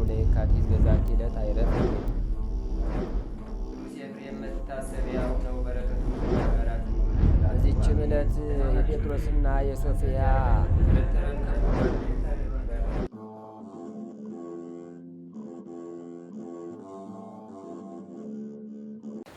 ለየካቲት በዛቲ ዕለት አይረፍ። ቅዱስ ኤፍሬም መታሰቢያው ነው። በረከቱ ጋራት። በዚችም ዕለት የጴጥሮስና የሶፊያ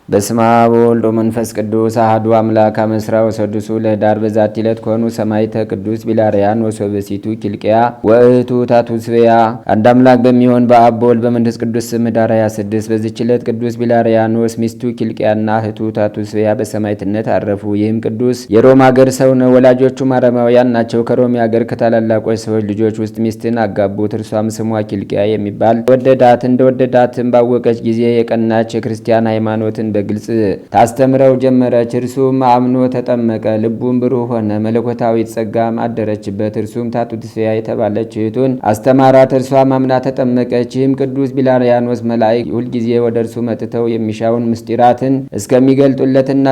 በስመ አብ ወወልድ ወመንፈስ ቅዱስ አሐዱ አምላክ አመስራ ወሰዱሱ ለኅዳር በዛቲ ዕለት ኮኑ ሰማዕተ ቅዱስ ቢላርያን ወሶበሲቱ ኪልቅያ ወእህቱ ታቱስብያ። አንድ አምላክ በሚሆን በአብ በወልድ በመንፈስ ቅዱስ ስም ኅዳር 26 በዚች ዕለት ቅዱስ ቢላርያኖስ ሚስቱ ኪልቅያና እህቱ ታቱስብያ በሰማዕትነት አረፉ። ይህም ቅዱስ የሮም አገር ሰው ነው። ወላጆቹም አረማውያን ናቸው። ከሮም አገር ከታላላቆች ሰዎች ልጆች ውስጥ ሚስትን አጋቡት። እርሷም ስሟ ኪልቅያ የሚባል ወደዳት። እንደወደዳትም ባወቀች ጊዜ የቀናች የክርስቲያን ሃይማኖትን በግልጽ ታስተምረው ጀመረች። እርሱም አምኖ ተጠመቀ። ልቡም ብሩህ ሆነ። መለኮታዊት ጸጋም አደረችበት። እርሱም ታቱስብያ የተባለች እህቱን አስተማራት። እርሷም አምና ተጠመቀች። ይህም ቅዱስ ቢላርያኖስ መላእክት ሁልጊዜ ወደ እርሱ መጥተው የሚሻውን ምስጢራትን እስከሚገልጡለትና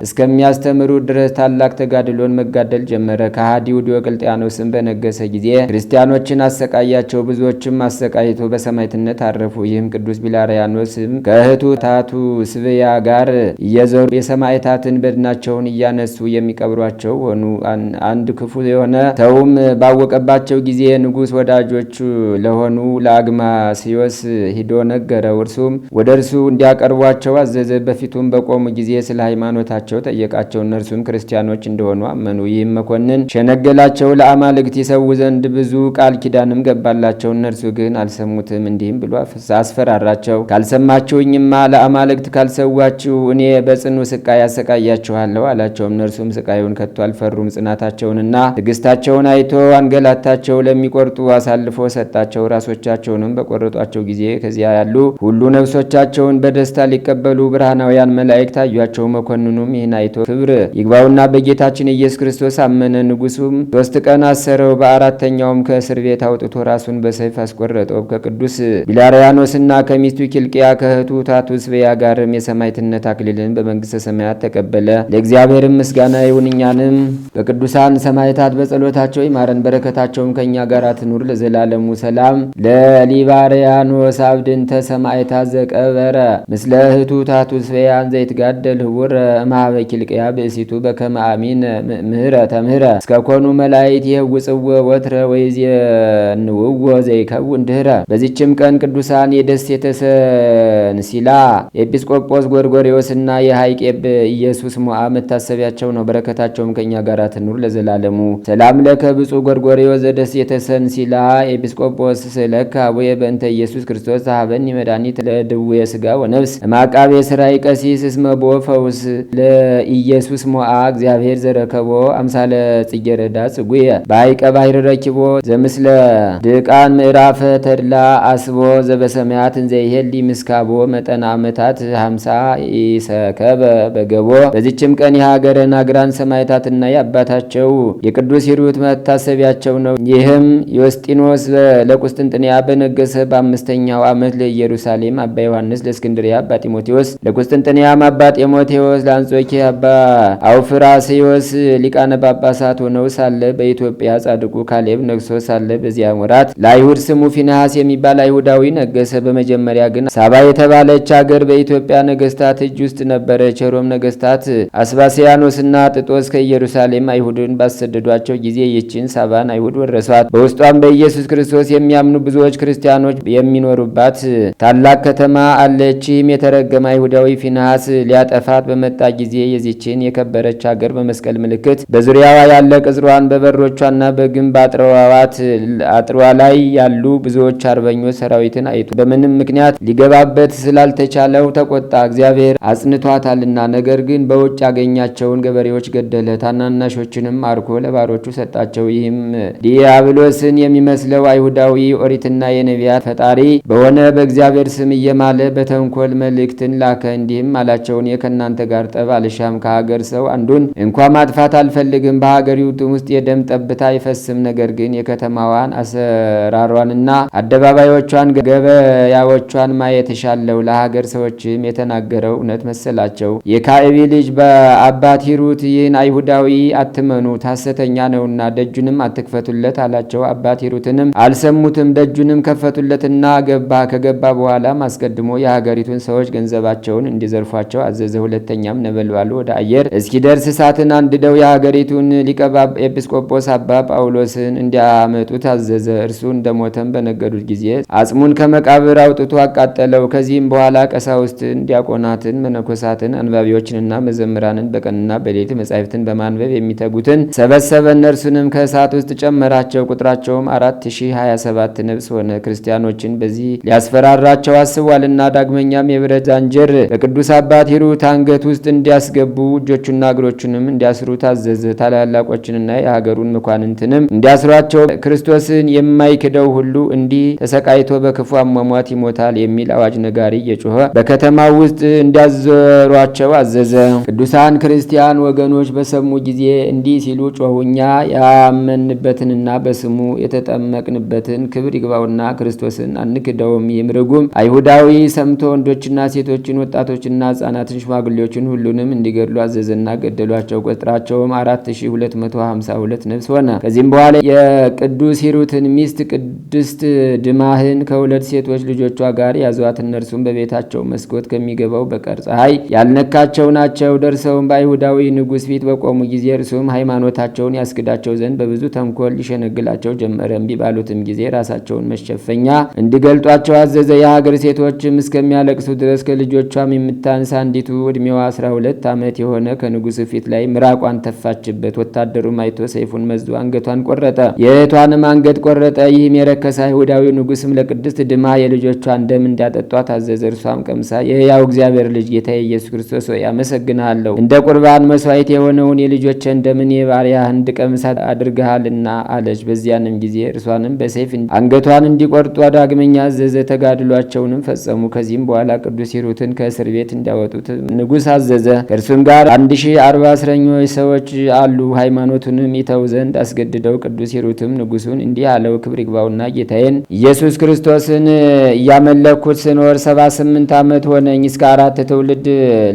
እስከሚያስተምሩ ድረስ ታላቅ ተጋድሎን መጋደል ጀመረ። ከሃዲው ዲዮቅልጥያኖስም በነገሰ ጊዜ ክርስቲያኖችን አሰቃያቸው። ብዙዎችም አሰቃይቶ በሰማዕትነት አረፉ። ይህም ቅዱስ ቢላርያኖስም ከእህቱ ታቱስብያ ጋር እየዞሩ የሰማዕታትን በድናቸውን እያነሱ የሚቀብሯቸው ሆኑ። አንድ ክፉ የሆነ ሰውም ባወቀባቸው ጊዜ ንጉሥ ወዳጆቹ ለሆኑ ለአግማስዮስ ሂዶ ነገረው። እርሱም ወደ እርሱ እንዲያቀርቧቸው አዘዘ። በፊቱም በቆሙ ጊዜ ስለ ሃይማኖታቸው ጠየቃቸው። እነርሱም ክርስቲያኖች እንደሆኑ አመኑ። ይህም መኮንን ሸነገላቸው። ለአማልክት ይሰዉ ዘንድ ብዙ ቃል ኪዳንም ገባላቸው። እነርሱ ግን አልሰሙትም። እንዲህም ብሎ አስፈራራቸው። ካልሰማችሁኝማ ለአማልክት ካልሰዋችሁ እኔ በጽኑ ስቃይ ያሰቃያችኋለሁ አላቸው። እነርሱም ስቃዩን ከቶ አልፈሩም። ጽናታቸውንና ትዕግስታቸውን አይቶ አንገላታቸው። ለሚቆርጡ አሳልፎ ሰጣቸው። ራሶቻቸውንም በቆረጧቸው ጊዜ ከዚያ ያሉ ሁሉ ነፍሶቻቸውን በደስታ ሊቀበሉ ብርሃናውያን መላእክት ታዩአቸው። መኮንኑም ይህን አይቶ ክብር ይግባውና በጌታችን ኢየሱስ ክርስቶስ አመነ። ንጉሱም 3 ቀን አሰረው። በአራተኛውም ከእስር ቤት አውጥቶ ራሱን በሰይፍ አስቆረጠው። ከቅዱስ ቢላርያኖስና ከሚስቱ ኪልቅያ ከእህቱ ታቱስብያ ጋርም የሰማዕትነት አክሊልን በመንግስተ ሰማያት ተቀበለ። ለእግዚአብሔርም ምስጋና ይሁን። እኛንም በቅዱሳን ሰማዕታት በጸሎታቸው ይማረን፣ በረከታቸውም ከእኛ ጋር ትኑር ለዘላለሙ። ሰላም ለሊባርያኖስ አብድንተ ሰማዕታት ዘቀበረ ምስለ እህቱ ታቱስብያን ዘይትጋደል ህውረ እምኀበ ኪልቅያ ብእሲቱ በከመ አሚን ምህረ እስከ ኮኑ መላእክት የህውጽዎ ወትረ ወይዜንውዎ ዘይከውን ድህረ። በዚችም ቀን ቅዱሳን የደሴተ ሰንሲላ ኤጲስቆጶስ ጎርጎርዮስና የሐይቅ ኢየሱስ ሞዓ መታሰቢያቸው ነው። በረከታቸውም ከእኛ ጋር ትኑር ለዘላለሙ። ሰላም ለከ ብፁዕ ጎርጎርዮስ ዘደሴተ ሰንሲላ ኤጲስቆጶስ ስለከ አቡየ በእንተ ኢየሱስ ክርስቶስ ተሃበኒ መድኃኒት ለድውየ ሥጋ ወነፍስ ማቃቤ ሥራይ ቀሲስ እስመ ቦ ፈውስ ለኢየሱስ ሞዓ እግዚአብሔር ዘረከቦ አምሳለ ጽጌረዳ ጽጉየ በሐይቀ ባሕር ረኪቦ ዘምስለ ድቃን ምዕራፈ ተድላ አስቦ ዘበሰማያት እንዘይሄሊ ምስካቦ መጠና ዓመታት 50 ኢሰከበ በገቦ። በዚችም ቀን የሀገረ ናግራን ሰማዕታትና የአባታቸው የቅዱስ ሂሩት መታሰቢያቸው ነው። ይህም ዮስጢኖስ ለቁስጥንጥንያ በነገሰ በ5ኛው ዓመት ለኢየሩሳሌም አባ ዮሐንስ፣ ለእስክንድርያ አባ ጢሞቴዎስ፣ ለቁስጥንጥንያም አባ ጢሞቴዎስ፣ ለአንጾኪያ አባ አውፍራሴዎስ ሊቃነ ጳጳሳት ሆነው ሳለ በኢትዮጵያ ጻድቁ ካሌብ ነግሶ ሳለ በዚያ ወራት ለአይሁድ ስሙ ፊንሐስ የሚባል አይሁዳዊ ነገሰ። በመጀመሪያ ግን ሳባ የተባለች ሀገር በኢትዮጵያ ነገስታት እጅ ውስጥ ነበረች። የሮም ነገስታት አስባሲያኖስና ጥጦስ ከኢየሩሳሌም አይሁድን ባሰደዷቸው ጊዜ ይችን ሳባን አይሁድ ወረሷት። በውስጧም በኢየሱስ ክርስቶስ የሚያምኑ ብዙዎች ክርስቲያኖች የሚኖሩባት ታላቅ ከተማ አለች። ይህም የተረገመ አይሁዳዊ ፊንሐስ ሊያጠፋት በመጣ ጊዜ የዚችን የከበረች ሀገር በመስቀል ምልክት በዙሪያዋ ያለ ቅጽሯን በበሮቿና በግንብ አጥሯ ላይ ያሉ ብዙዎች አርበኞች ሰራዊትን አይቶ በምንም ምክንያት ሊገባበት ስላልተቻለው ተቆጣ። እግዚአብሔር አጽንቷታልና። ነገር ግን በውጭ ያገኛቸውን ገበሬዎች ገደለ። ታናናሾችንም ማርኮ ለባሮቹ ሰጣቸው። ይህም ዲያብሎስን የሚመስለው አይሁዳዊ ኦሪትና የነቢያት ፈጣሪ በሆነ በእግዚአብሔር ስም እየማለ በተንኮል መልእክትን ላከ። እንዲህም አላቸው፣ እኔ ከእናንተ ጋር ጠብ አልሻም። ከሀገር ሰው አንዱን እንኳ ማጥፋት አልፈልግም። በሀገሪቱ ውስጥ የደም ጠብታ አይፈስም። ነገር ግን የከተማዋን አሰራሯንና አደባባዮቿን ገበያዎቿን ማየት እሻለሁ። ለሀገር ሰዎችም የተናገረው እውነት መሰላቸው። የካዕቢ ልጅ በአባት ሂሩት ይህን አይሁዳዊ አትመኑት፣ ሐሰተኛ ነውና ደጁንም አትክፈቱለት አላቸው። አባት ሂሩትንም አልሰሙትም። ደጁንም ከፈቱለትና ገባ። ከገባ በኋላም አስቀድሞ የሀገሪቱን ሰዎች ገንዘባቸውን እንዲዘርፏቸው አዘዘ። ሁለተኛም ነበልባሉ ወደ አየር እስኪደርስ እሳትን አንድደው የሀገሪቱን ሊቀ ኤጲስቆጶስ አባ ጳውሎስን እንዲያመጡት አዘዘ። እርሱ እንደሞተም በነገዱት ጊዜ አጽሙን ከመቃብር አውጥቶ አቃጠለው። ከዚህም በኋላ ቀሳውስትን፣ ዲያቆናትን፣ መነኮሳትን፣ አንባቢዎችንና መዘምራንን በቀንና በሌሊት መጻሕፍትን በማንበብ የሚተጉትን ሰበሰበ። እነርሱንም ከእሳት ውስጥ ጨመራቸው። ቁጥራቸውም 4027 ነፍስ ሆነ። ክርስቲያኖችን በዚህ ሊያስፈራራቸው አስቧልና። ዳግመኛም የብረት ዛንጀር በቅዱስ አባት ሂሩት አንገት ውስጥ እንዲያስገቡ እጆቹና እግሮቹንም እንዲያስሩ ታዘዘ። ታላላቆችንና የሀገሩን መኳንንትንም እንዲያስሯቸው ክርስቶስን የማይክደው ሁሉ እንዲህ ተሰቃይቶ በክፉ አሟሟት ይሞታል የሚል አዋጅ ነጋሪ እየጮኸ በከተማው ውስጥ እንዲያዘሯቸው አዘዘ። ቅዱሳን ክርስቲያን ወገኖች በሰሙ ጊዜ እንዲህ ሲሉ ጮኹ። እኛ ያመንበትንና በስሙ የተጠመቅንበትን ክብር ይግባውና ክርስቶስን አንክደውም። ይህም ርጉም አይሁዳዊ ሰምቶ ወንዶችና ሴቶችን፣ ወጣቶችና ሕፃናትን፣ ሽማግሌዎችን ሁሉንም እንዲገድሉ አዘዘና ገደሏቸው። ቁጥራቸውም 4252 ነፍስ ሆነ። ከዚህም በኋላ የቅዱስ ሂሩትን ሚስት ቅድስት ድማህን ከሁለት ሴቶች ልጆቿ ጋር ያዟት። እነርሱም በቤታቸው መስኮት ከሚገባው በቀር ፀሐይ ያልነካቸው ናቸው። ደርሰውም በአይሁዳዊ ንጉሥ ፊት በቆሙ ጊዜ እርሱም ሃይማኖታቸውን ያስክዳቸው ዘንድ በብዙ ተንኮል ሊሸነግላቸው ጀመረ። እምቢ ባሉትም ጊዜ ራሳቸውን መሸፈኛ እንዲገልጧቸው አዘዘ። የሀገር ሴቶችም እስከሚያለቅሱ ድረስ ከልጆቿም የምታንስ አንዲቱ ዕድሜዋ 12 ዓመት የሆነ ከንጉሥ ፊት ላይ ምራቋን ተፋችበት። ወታደሩም አይቶ ሰይፉን መዝዶ አንገቷን ቆረጠ፣ የእህቷንም አንገት ቆረጠ። ይህም የረከሰ አይሁዳዊ ንጉሥም ለቅድስት ድማ የልጆቿን ደም እንዲያጠጧት አዘዘ። እርሷም ቀምሳ የሕያው እግዚአብሔር ልጅ ጌታ ኢየሱስ ክርስቶስ ሆይ አመሰግንሃለሁ፣ እንደ ቁርባን መስዋዕት የሆነውን የልጆችን ደምን የባሪያህን እንድቀምስ አድርገሃልና አለች። በዚያንም ጊዜ እርሷንም በሰይፍ አንገቷን እንዲቆርጡ ዳግመኛ አዘዘ። ተጋድሏቸውንም ፈጸሙ። ከዚህም በኋላ ቅዱስ ሂሩትን ከእስር ቤት እንዲያወጡት ንጉሥ አዘዘ። ከእርሱም ጋር 1040 እስረኞች ሰዎች አሉ። ሃይማኖቱንም ይተው ዘንድ አስገድደው። ቅዱስ ሂሩትም ንጉሱን እንዲህ አለው፣ ክብር ይግባውና ጌታዬን ኢየሱስ ክርስቶስን እያመለኩት ስኖር 78 ዓመት ሆነኝ። እስከ 4 ትውልድ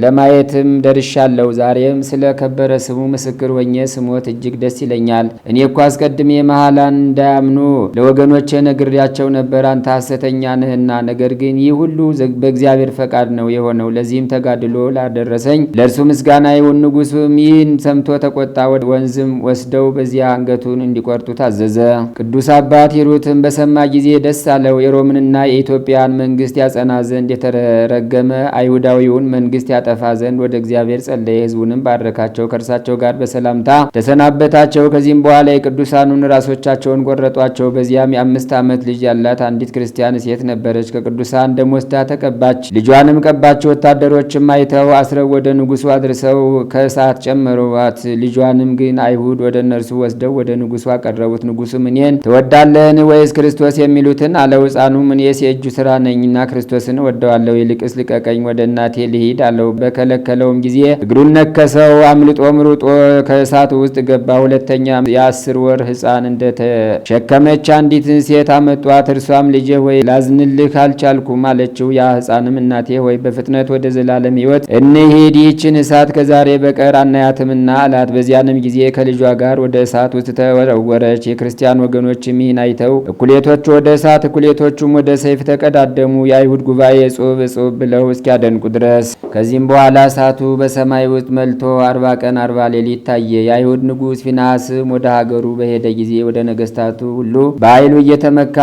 ለማየትም ደርሻለሁ። ዛሬም ስለ ከበረ ስሙ ምስክር ሆኜ ስሞት እጅግ ደስ ይለኛል። እኔ እኮ አስቀድሜ መሐላን እንዳያምኑ ለወገኖቼ ነግሬያቸው ነበር፣ አንተ ሐሰተኛ ነህና። ነገር ግን ይህ ሁሉ በእግዚአብሔር ፈቃድ ነው የሆነው። ለዚህም ተጋድሎ ላደረሰኝ ለእርሱ ምስጋና ይሁን። ንጉሱም ይህን ሰምቶ ተቆጣ። ወደ ወንዝም ወስደው በዚያ አንገቱን እንዲቆርጡ ታዘዘ። ቅዱስ አባት ሂሩትም በሰማ ጊዜ ደስ አለው። የሮምንና የኢትዮጵያን መንግስት ያጸና ዘንድ የተረገመ አይሁዳዊውን መንግስት ያጠፋ ዘንድ ወደ እግዚአብሔር ጸለየ። ሕዝቡንም ባረካቸው፣ ከእርሳቸው ጋር በሰላምታ ተሰናበታቸው። ከዚህም በኋላ የቅዱሳኑን ራሶቻቸውን ቆረጧቸው። በዚያም የ5 ዓመት ልጅ ያላት አንዲት ክርስቲያን ሴት ነበረች። ከቅዱሳን ደም ወስዳ ተቀባች፣ ልጇንም ቀባች። ወታደሮችም አይተው አስረው ወደ ንጉሱ አድርሰው ከእሳት ጨመሯት። ልጇንም ግን አይሁድ ወደ እነርሱ ወስደው ወደ ንጉሱ አቀረቡት። ንጉሱም እኔን ትወዳለህን ወይስ ክርስቶስ የሚሉትን አለው። ሕፃኑም እኔስ የእጁ ስራ ነኝና ክርስቶስን እወደዋለሁ፣ ይልቅስ ልቀቀኝ፣ ወደ እናቴ ልሂድ አለው። በከለከለውም ጊዜ እግሩን ነከሰው። አምልጦም ሩጦ ከእሳቱ ውስጥ ገባ። ሁለተኛ የ10 ወር ሕፃን እንደተሸከመች አንዲት ሴት አመጧት። እርሷም ልጄ ሆይ ላዝንልህ አልቻልኩም አለችው። ያ ሕፃንም እናቴ ሆይ በፍጥነት ወደ ዘላለም ሕይወት እንሂድ፣ ይህችን እሳት ከዛሬ በቀር አናያትምና አላት። በዚያንም ጊዜ ከልጇ ጋር ወደ እሳት ውስጥ ተወረወረች። የክርስቲያን ወገኖችም ይህን አይተው እኩሌቶቹ ወደ እሳት እኩሌቶቹም ወደ ሰይፍ ተቀዳደሙ፣ የአይሁድ ጉባኤ እጹብ እጹብ ብለው እስኪያደንቁ ድረስ። ከዚህም በኋላ እሳቱ በሰማይ ውስጥ መልቶ 40 ቀን 40 ሌሊት ታየ። የአይሁድ ንጉሥ ፊንሐስም ወደ ሀገሩ በሄደ ጊዜ ወደ ነገስታቱ ሁሉ በኃይሉ እየተመካ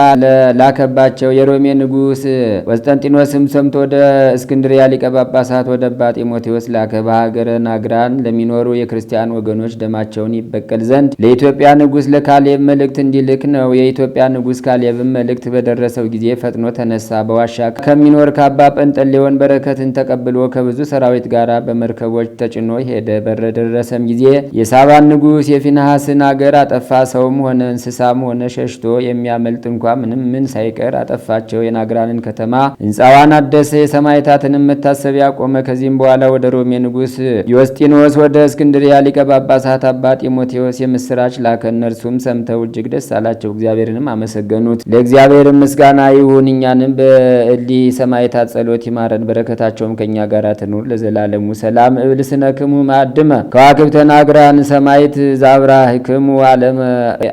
ላከባቸው። የሮሜ ንጉሥ ቆስጠንጢኖስም ሰምቶ ወደ እስክንድሪያ ሊቀ ጳጳሳት ወደ አባ ጢሞቴዎስ ላከ። በሀገረ ናግራን ለሚኖሩ የክርስቲያን ወገኖች ደማቸውን ይበቀል ዘንድ ለኢትዮጵያ ንጉሥ ለካሌብ መልእክት እንዲልክ ነው። የኢትዮጵያ ንጉሥ ካሌብም መልእክት በደረሰው ጊዜ ፈጥኖ ተነሳ። በዋሻ ከሚኖር ከአባ ጰንጠሌዎን በረከትን ተቀብሎ ከብዙ ሰራዊት ጋር በመርከቦች ተጭኖ ሄደ። በደረሰም ጊዜ የሳባን ንጉሥ የፊንሐስን አገር አጠፋ። ሰውም ሆነ እንስሳም ሆነ ሸሽቶ የሚያመልጥ እንኳ ምን ሳይቀር አጠፋቸው። የናግራንን ከተማ ሕንፃዋን አደሰ። የሰማዕታትንም መታሰቢያ ቆመ። ከዚህም በኋላ ወደ ሮሜ ንጉሥ ዮስጢኖስ ወደ እስክንድሪያ ሊቀ ጳጳሳት አባ ጢሞቴዎስ የምስራች ላከ። እነርሱም ሰምተው እጅግ ደስ አላቸው፣ እግዚአብሔርንም አመሰገኑት። ለእግዚአብሔር ምስጋና ይሁን፣ እኛንም በእሊ ሰማዕታት ጸሎት ይማረን ይማረን፣ በረከታቸውም ከእኛ ጋር ትኑር ለዘላለሙ። ሰላም እብል ስነክሙ ማዕድመ ከዋክብተ ናግራን ሰማይት ዛብራህክሙ ዓለመ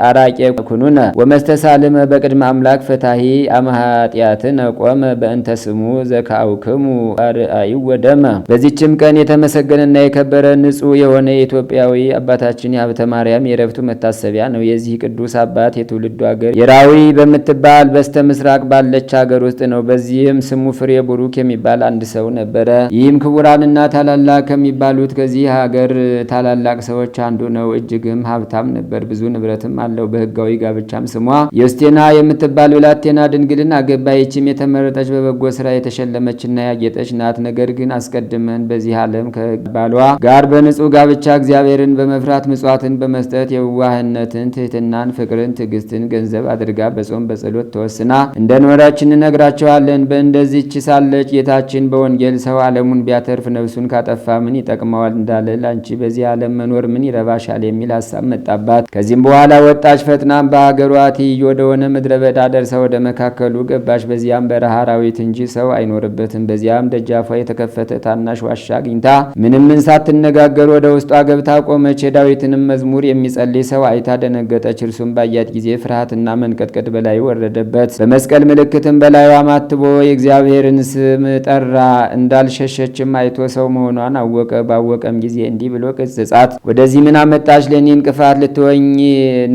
አራቄ ኩኑነ ወመስተሳልመ በቅድመ አምላክ ፈታሂ አመሃጢያትን ቆመ በእንተ ስሙ ዘካውክሙ አርአዩ ወደመ። በዚችም ቀን የተመሰገነና የከበረ ንጹሕ የሆነ የኢትዮጵያዊ አባታችን የሀብተ ማርያም የረፍቱ መታሰቢያ ነው። የዚህ ቅዱስ አባት የትውልዱ ሀገር የራዊ በምትባል በስተ ምስራቅ ባለች ሀገር ውስጥ ነው። በዚህም ስሙ ፍሬ ቡሩክ የሚባል አንድ ሰው ነበረ። ይህም ክቡራንና ታላላቅ ከሚባሉት ከዚህ ሀገር ታላላቅ ሰዎች አንዱ ነው። እጅግም ሀብታም ነበር፣ ብዙ ንብረትም አለው። በሕጋዊ ጋብቻም ስሟ ዮስቴና የምትባል ብላቴና ድንግልን አገባ። ይህችም የተመረጠች በበጎ ስራ የተሸለመችና ያጌጠች ናት። ነገር ግን አስቀድመን በዚህ ዓለም ከባሏ ጋር በንጹሕ ጋብቻ እግዚአብሔርን በመፍራት ምጽዋትን በመስጠት የዋህነትን፣ ትህትናን፣ ፍቅርን፣ ትዕግስትን ገንዘብ አድርጋ በጾም በጸሎት ተወስና እንደኖረች እንነግራቸዋለን። በእንደዚች ሳለች ጌታችን በወንጌል ሰው ዓለሙን ቢያተርፍ ነፍሱን ካጠፋ ምን ይጠቅመዋል እንዳለ ላንቺ በዚህ ዓለም መኖር ምን ይረባሻል የሚል ሀሳብ መጣባት። ከዚህም በኋላ ወጣች። ፈጥናም በሀገሯ ትይዩ ወደሆነ ምድረ በዳ ደርሳ ወደ መካከሉ ገባች። በዚያም በረሃ አራዊት እንጂ ሰው አይኖርበትም። በዚያም ደጃፏ የተከፈተ ታናሽ ዋሻ አግኝታ ምንም ሳትነጋገር ወደ ውስጧ ገብታ ቆመች። የዳዊትንም መዝሙር የሚጸልይ ሰው አይታ ደነገጠች። እርሱም ባያት ጊዜ ፍርሃትና መንቀጥቀጥ በላዩ ወረደበት። በመስቀል ምልክትም በላዩ አማትቦ የእግዚአብሔርን ስም ጠራ። እንዳልሸሸችም አይቶ ሰው መሆኗን አወቀ። ባወቀም ጊዜ እንዲህ ብሎ ገሰጻት። ወደዚህ ምን አመጣሽ? ለእኔ እንቅፋት ልትወኝ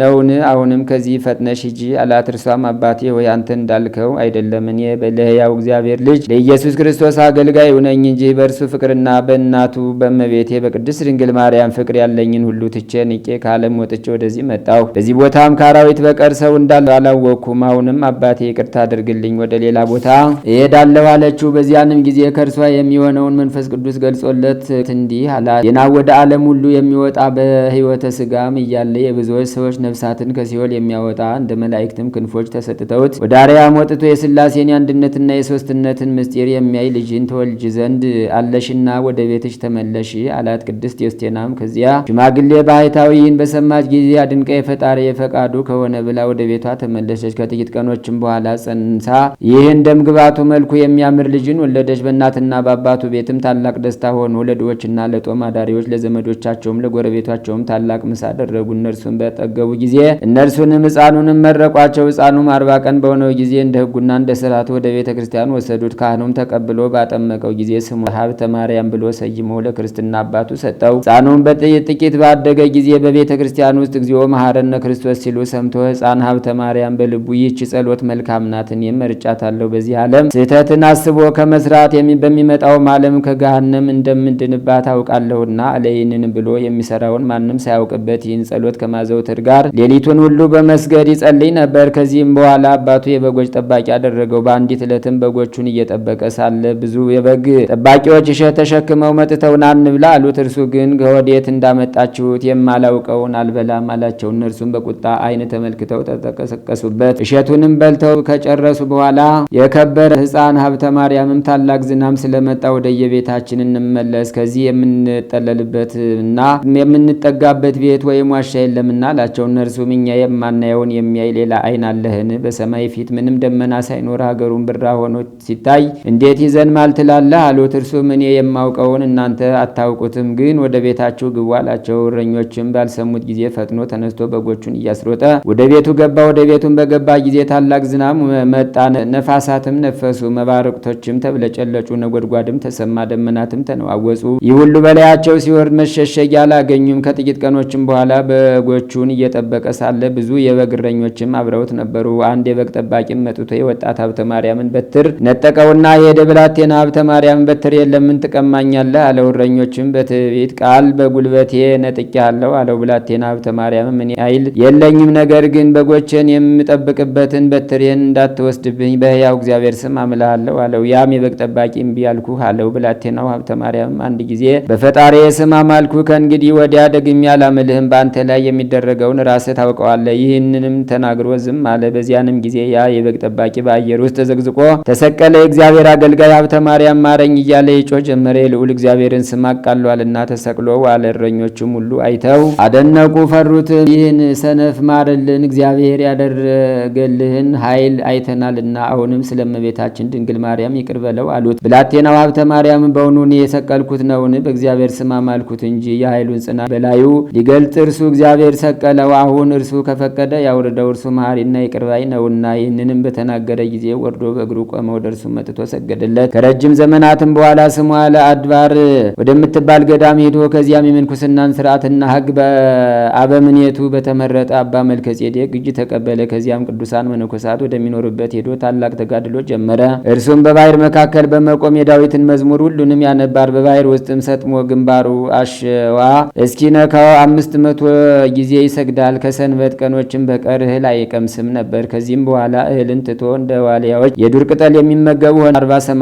ነውን? አሁንም ከዚህ ፈጥነሽ ሂጂ አላት። እርሷም አባቴ ሆይ አንተ እንዳልከው አይደለም። እኔ ለሕያው እግዚአብሔር ልጅ ለኢየሱስ ክርስቶስ አገልጋይ ነኝ እንጂ በእርሱ ፍቅርና በእናቱ በእመቤቴ በቅድስት ድንግል ማርያም ፍቅር ያለኝን ሁሉ ትቼ ንቄ ከዓለም ወጥቼ ወደዚህ መጣሁ። በዚህ ቦታም ከአራዊት በቀር ሰው እንዳለ አላወቅኩም። አሁንም አባቴ ይቅርታ አድርግልኝ፣ ወደ ሌላ ቦታ እሄዳለሁ አለችው። በዚያንም ጊዜ ከእርሷ የሚሆነውን መንፈስ ቅዱስ ገልጾለት እንዲህ አላት። የናወደ ዓለም ሁሉ የሚወጣ በሕይወተ ስጋም እያለ የብዙዎች ሰዎች ነፍሳትን ከሲኦል የሚያወጣ እንደ መላእክትም ክንፎች ተሰጥተውት ወደ አርያም ወጥቶ የሥላሴን የአንድነትና የሦስትነትን ምስጢር የሚያይ ልጅን ተወልጅ ዘንድ አለሽና ወደ ቤትሽ ተመለሽ አላት። ቅድስት ዮስቴናም ከዚያ ሽማግሌ ባህታዊን በሰማች ጊዜ አድንቃ የፈጣሪ የፈቃዱ ከሆነ ብላ ወደ ቤቷ ተመለሰች። ከጥቂት ቀኖችም በኋላ ጸንሳ ይህን ደም ግባቱ መልኩ የሚያምር ልጅን ወለደች። በእናትና በአባቱ ቤትም ታላቅ ደስታ ሆኖ ለድሆችና ለጦም አዳሪዎች ለዘመዶቻቸውም ለጎረቤቶቻቸውም ታላቅ ምሳ አደረጉ። እነርሱም በጠገቡ ጊዜ እነርሱንም ሕፃኑንም መረቋቸው። ሕፃኑም 40 ቀን በሆነው ጊዜ እንደ ሕጉና እንደ ስርዓቱ ወደ ቤተ ክርስቲያን ወሰዱት። ካህኑም ተቀብሎ ባጠመቀው ጊዜ ስሙ ሀብተ ማርያም ብሎ ሰይሞ ለክርስትና አባቱ ሰጠው። ሕፃኑም በጥቂት ባደገ ጊዜ በቤተ ክርስቲያን ውስጥ እግዚኦ መሐረነ ክርስቶስ ሲሉ ሰምቶ ሕፃን ሀብተ ማርያም በልቡ ይህች ጸሎት መልካም ናት፣ እኔም መርጫታለሁ። በዚህ ዓለም ስህተትን አስቦ ከመስራት በሚመጣውም ዓለም ከገሃነም እንደምንድንባት አውቃለሁና አለ። ይህንን ብሎ የሚሰራውን ማንም ሳያውቅበት ይህን ጸሎት ከማዘውትር ጋር ሌሊቱን ሁሉ በመስገድ ይጸልይ ነበር። ከዚህም በኋላ አባቱ የበጎች ጠባቂ አደረገው። በአንዲት ዕለትም በጎቹን እየጠበቀ ሳለ ብዙ የበግ ጠባቂዎች እሸት ተሸክመው መጥተው ና እንብላ አሉት። እርሱ ግን ከወዴት እንዳመጣችሁት የማላውቀውን አልበላም አላቸው። እነርሱም በቁጣ ዓይን ተመልክተው ተቀሰቀሱበት። እሸቱንም በልተው ከጨረሱ በኋላ የከበረ ሕፃን ሀብተ ማርያምም ታላቅ ዝናም ስለመጣ ወደ የቤታችን እንመለስ፣ ከዚህ የምንጠለልበት እና የምንጠጋበት ቤት ወይም ዋሻ የለምና አላቸው። እነርሱም እኛ የማናየውን የሚያይ ሌላ ዓይን አለህን? በሰማይ ፊት ምንም ደመና ሳይኖር ሀገሩን ብራ ሆኖ ሲታይ እንዴት ይዘንማል ትላለህ? አሉት። እርሱም እኔ የማውቀውን እናንተ አታውቁትም፣ ግን ወደ ቤታችሁ ግቡ አላቸው። እረኞችም ባልሰሙት ጊዜ ፈጥኖ ተነስቶ በጎቹን እያስሮጠ ወደ ቤቱ ገባ። ወደ ቤቱን በገባ ጊዜ ታላቅ ዝናብ መጣ፣ ነፋሳትም ነፈሱ፣ መባረቅቶችም ተብለጨለጩ፣ ነጎድጓድም ተሰማ፣ ደመናትም ተነዋወጹ። ይህ ሁሉ በላያቸው ሲወርድ መሸሸጊያ አላገኙም። ከጥቂት ቀኖችም በኋላ በጎቹን እየጠበቀ ሳለ ብዙ የበግ እረኞችም አብረውት ነበሩ። አንድ የበግ ጠባቂም መጥቶ የወጣት ሀብተ ማርያምን በትር ነጠቀውና የሄደ ብላቴና ሀብተ ማርያምን በትር የለምን ትቀማኛለህ አለው። እረኞችም በትዕቢት ቃል በጉልበቴ ነጥቄአለሁ አለው። ብላቴና ሀብተ ማርያም ምን ኃይል የለኝም፣ ነገር ግን በጎቼን የምጠብቅበትን በትሬን እንዳትወስድብኝ በሕያው እግዚአብሔር ስም አምልሃለሁ አለው። ያም የበግ ጠባቂ እምቢ አልኩህ አለው። ብላቴናው ሀብተ ማርያም አንድ ጊዜ በፈጣሪ ስም አማልኩ፣ ከእንግዲህ ወዲያ ደግሜ አላምልህም፣ በአንተ ላይ የሚደረገውን ራስህ ታውቀዋለህ። ይህንንም ተናግሮ ዝም አለ። በዚያንም ጊዜ ያ የበግ ጠባቂ በአየር ውስጥ ተዘግዝቆ ተሰቀለ። የእግዚአብሔር አገልጋይ ሀብተ ማርያም ማረኝ እያለ ይጮህ ጀመረ። የልዑል እግዚአብሔርን ስም አቃሏልና ተሰቅሎ ዋለ። እረኞቹም ሁሉ አይተው አደነቁ፣ ፈሩትም። ይህን ሰነፍ ማርልን፣ እግዚአብሔር ያደረገልህን ኃይል አይተናልና አሁንም ስለ እመቤታችን ድንግል ማርያም ይቅር በለው ሰቀለው አሉት። ብላቴናው ሀብተ ማርያም በውኑ እኔ የሰቀልኩት ነውን? በእግዚአብሔር ስም አማልኩት እንጂ የኃይሉን ጽና በላዩ ሊገልጥ እርሱ እግዚአብሔር ሰቀለው። አሁን እርሱ ከፈቀደ ያውርደው፣ እርሱ መሐሪና ይቅር ባይ ነውና። ይህንንም በተናገረ ጊዜ ወርዶ በእግሩ ቆመ፣ ወደ እርሱ መጥቶ ሰገደለት። ከረጅም ዘመናትም በኋላ ስሟ ለአድባር ወደምትባል ገዳም ሄዶ ከዚያም የምንኩስናን ስርዓትና ሕግ በአበምኔቱ በተመረጠ አባ መልከ ጼዴቅ እጅ ተቀበለ። ከዚያም ቅዱሳን መነኮሳት ወደሚኖሩበት ሄዶ ታላቅ ተጋድሎ ጀመረ። እርሱም በባህር መካከል በመቆም የዳዊትን መዝሙር ሁሉንም ያነባር። በባህር ውስጥም ሰጥሞ ግንባሩ አሸዋ እስኪነካው 500 ጊዜ ይሰግዳል። ከሰንበት ቀኖችም በቀር እህል አይቀምስም ነበር። ከዚህም በኋላ እህልን ትቶ እንደ ዋልያዎች የዱር ቅጠል የሚመገቡ ሆነ። 40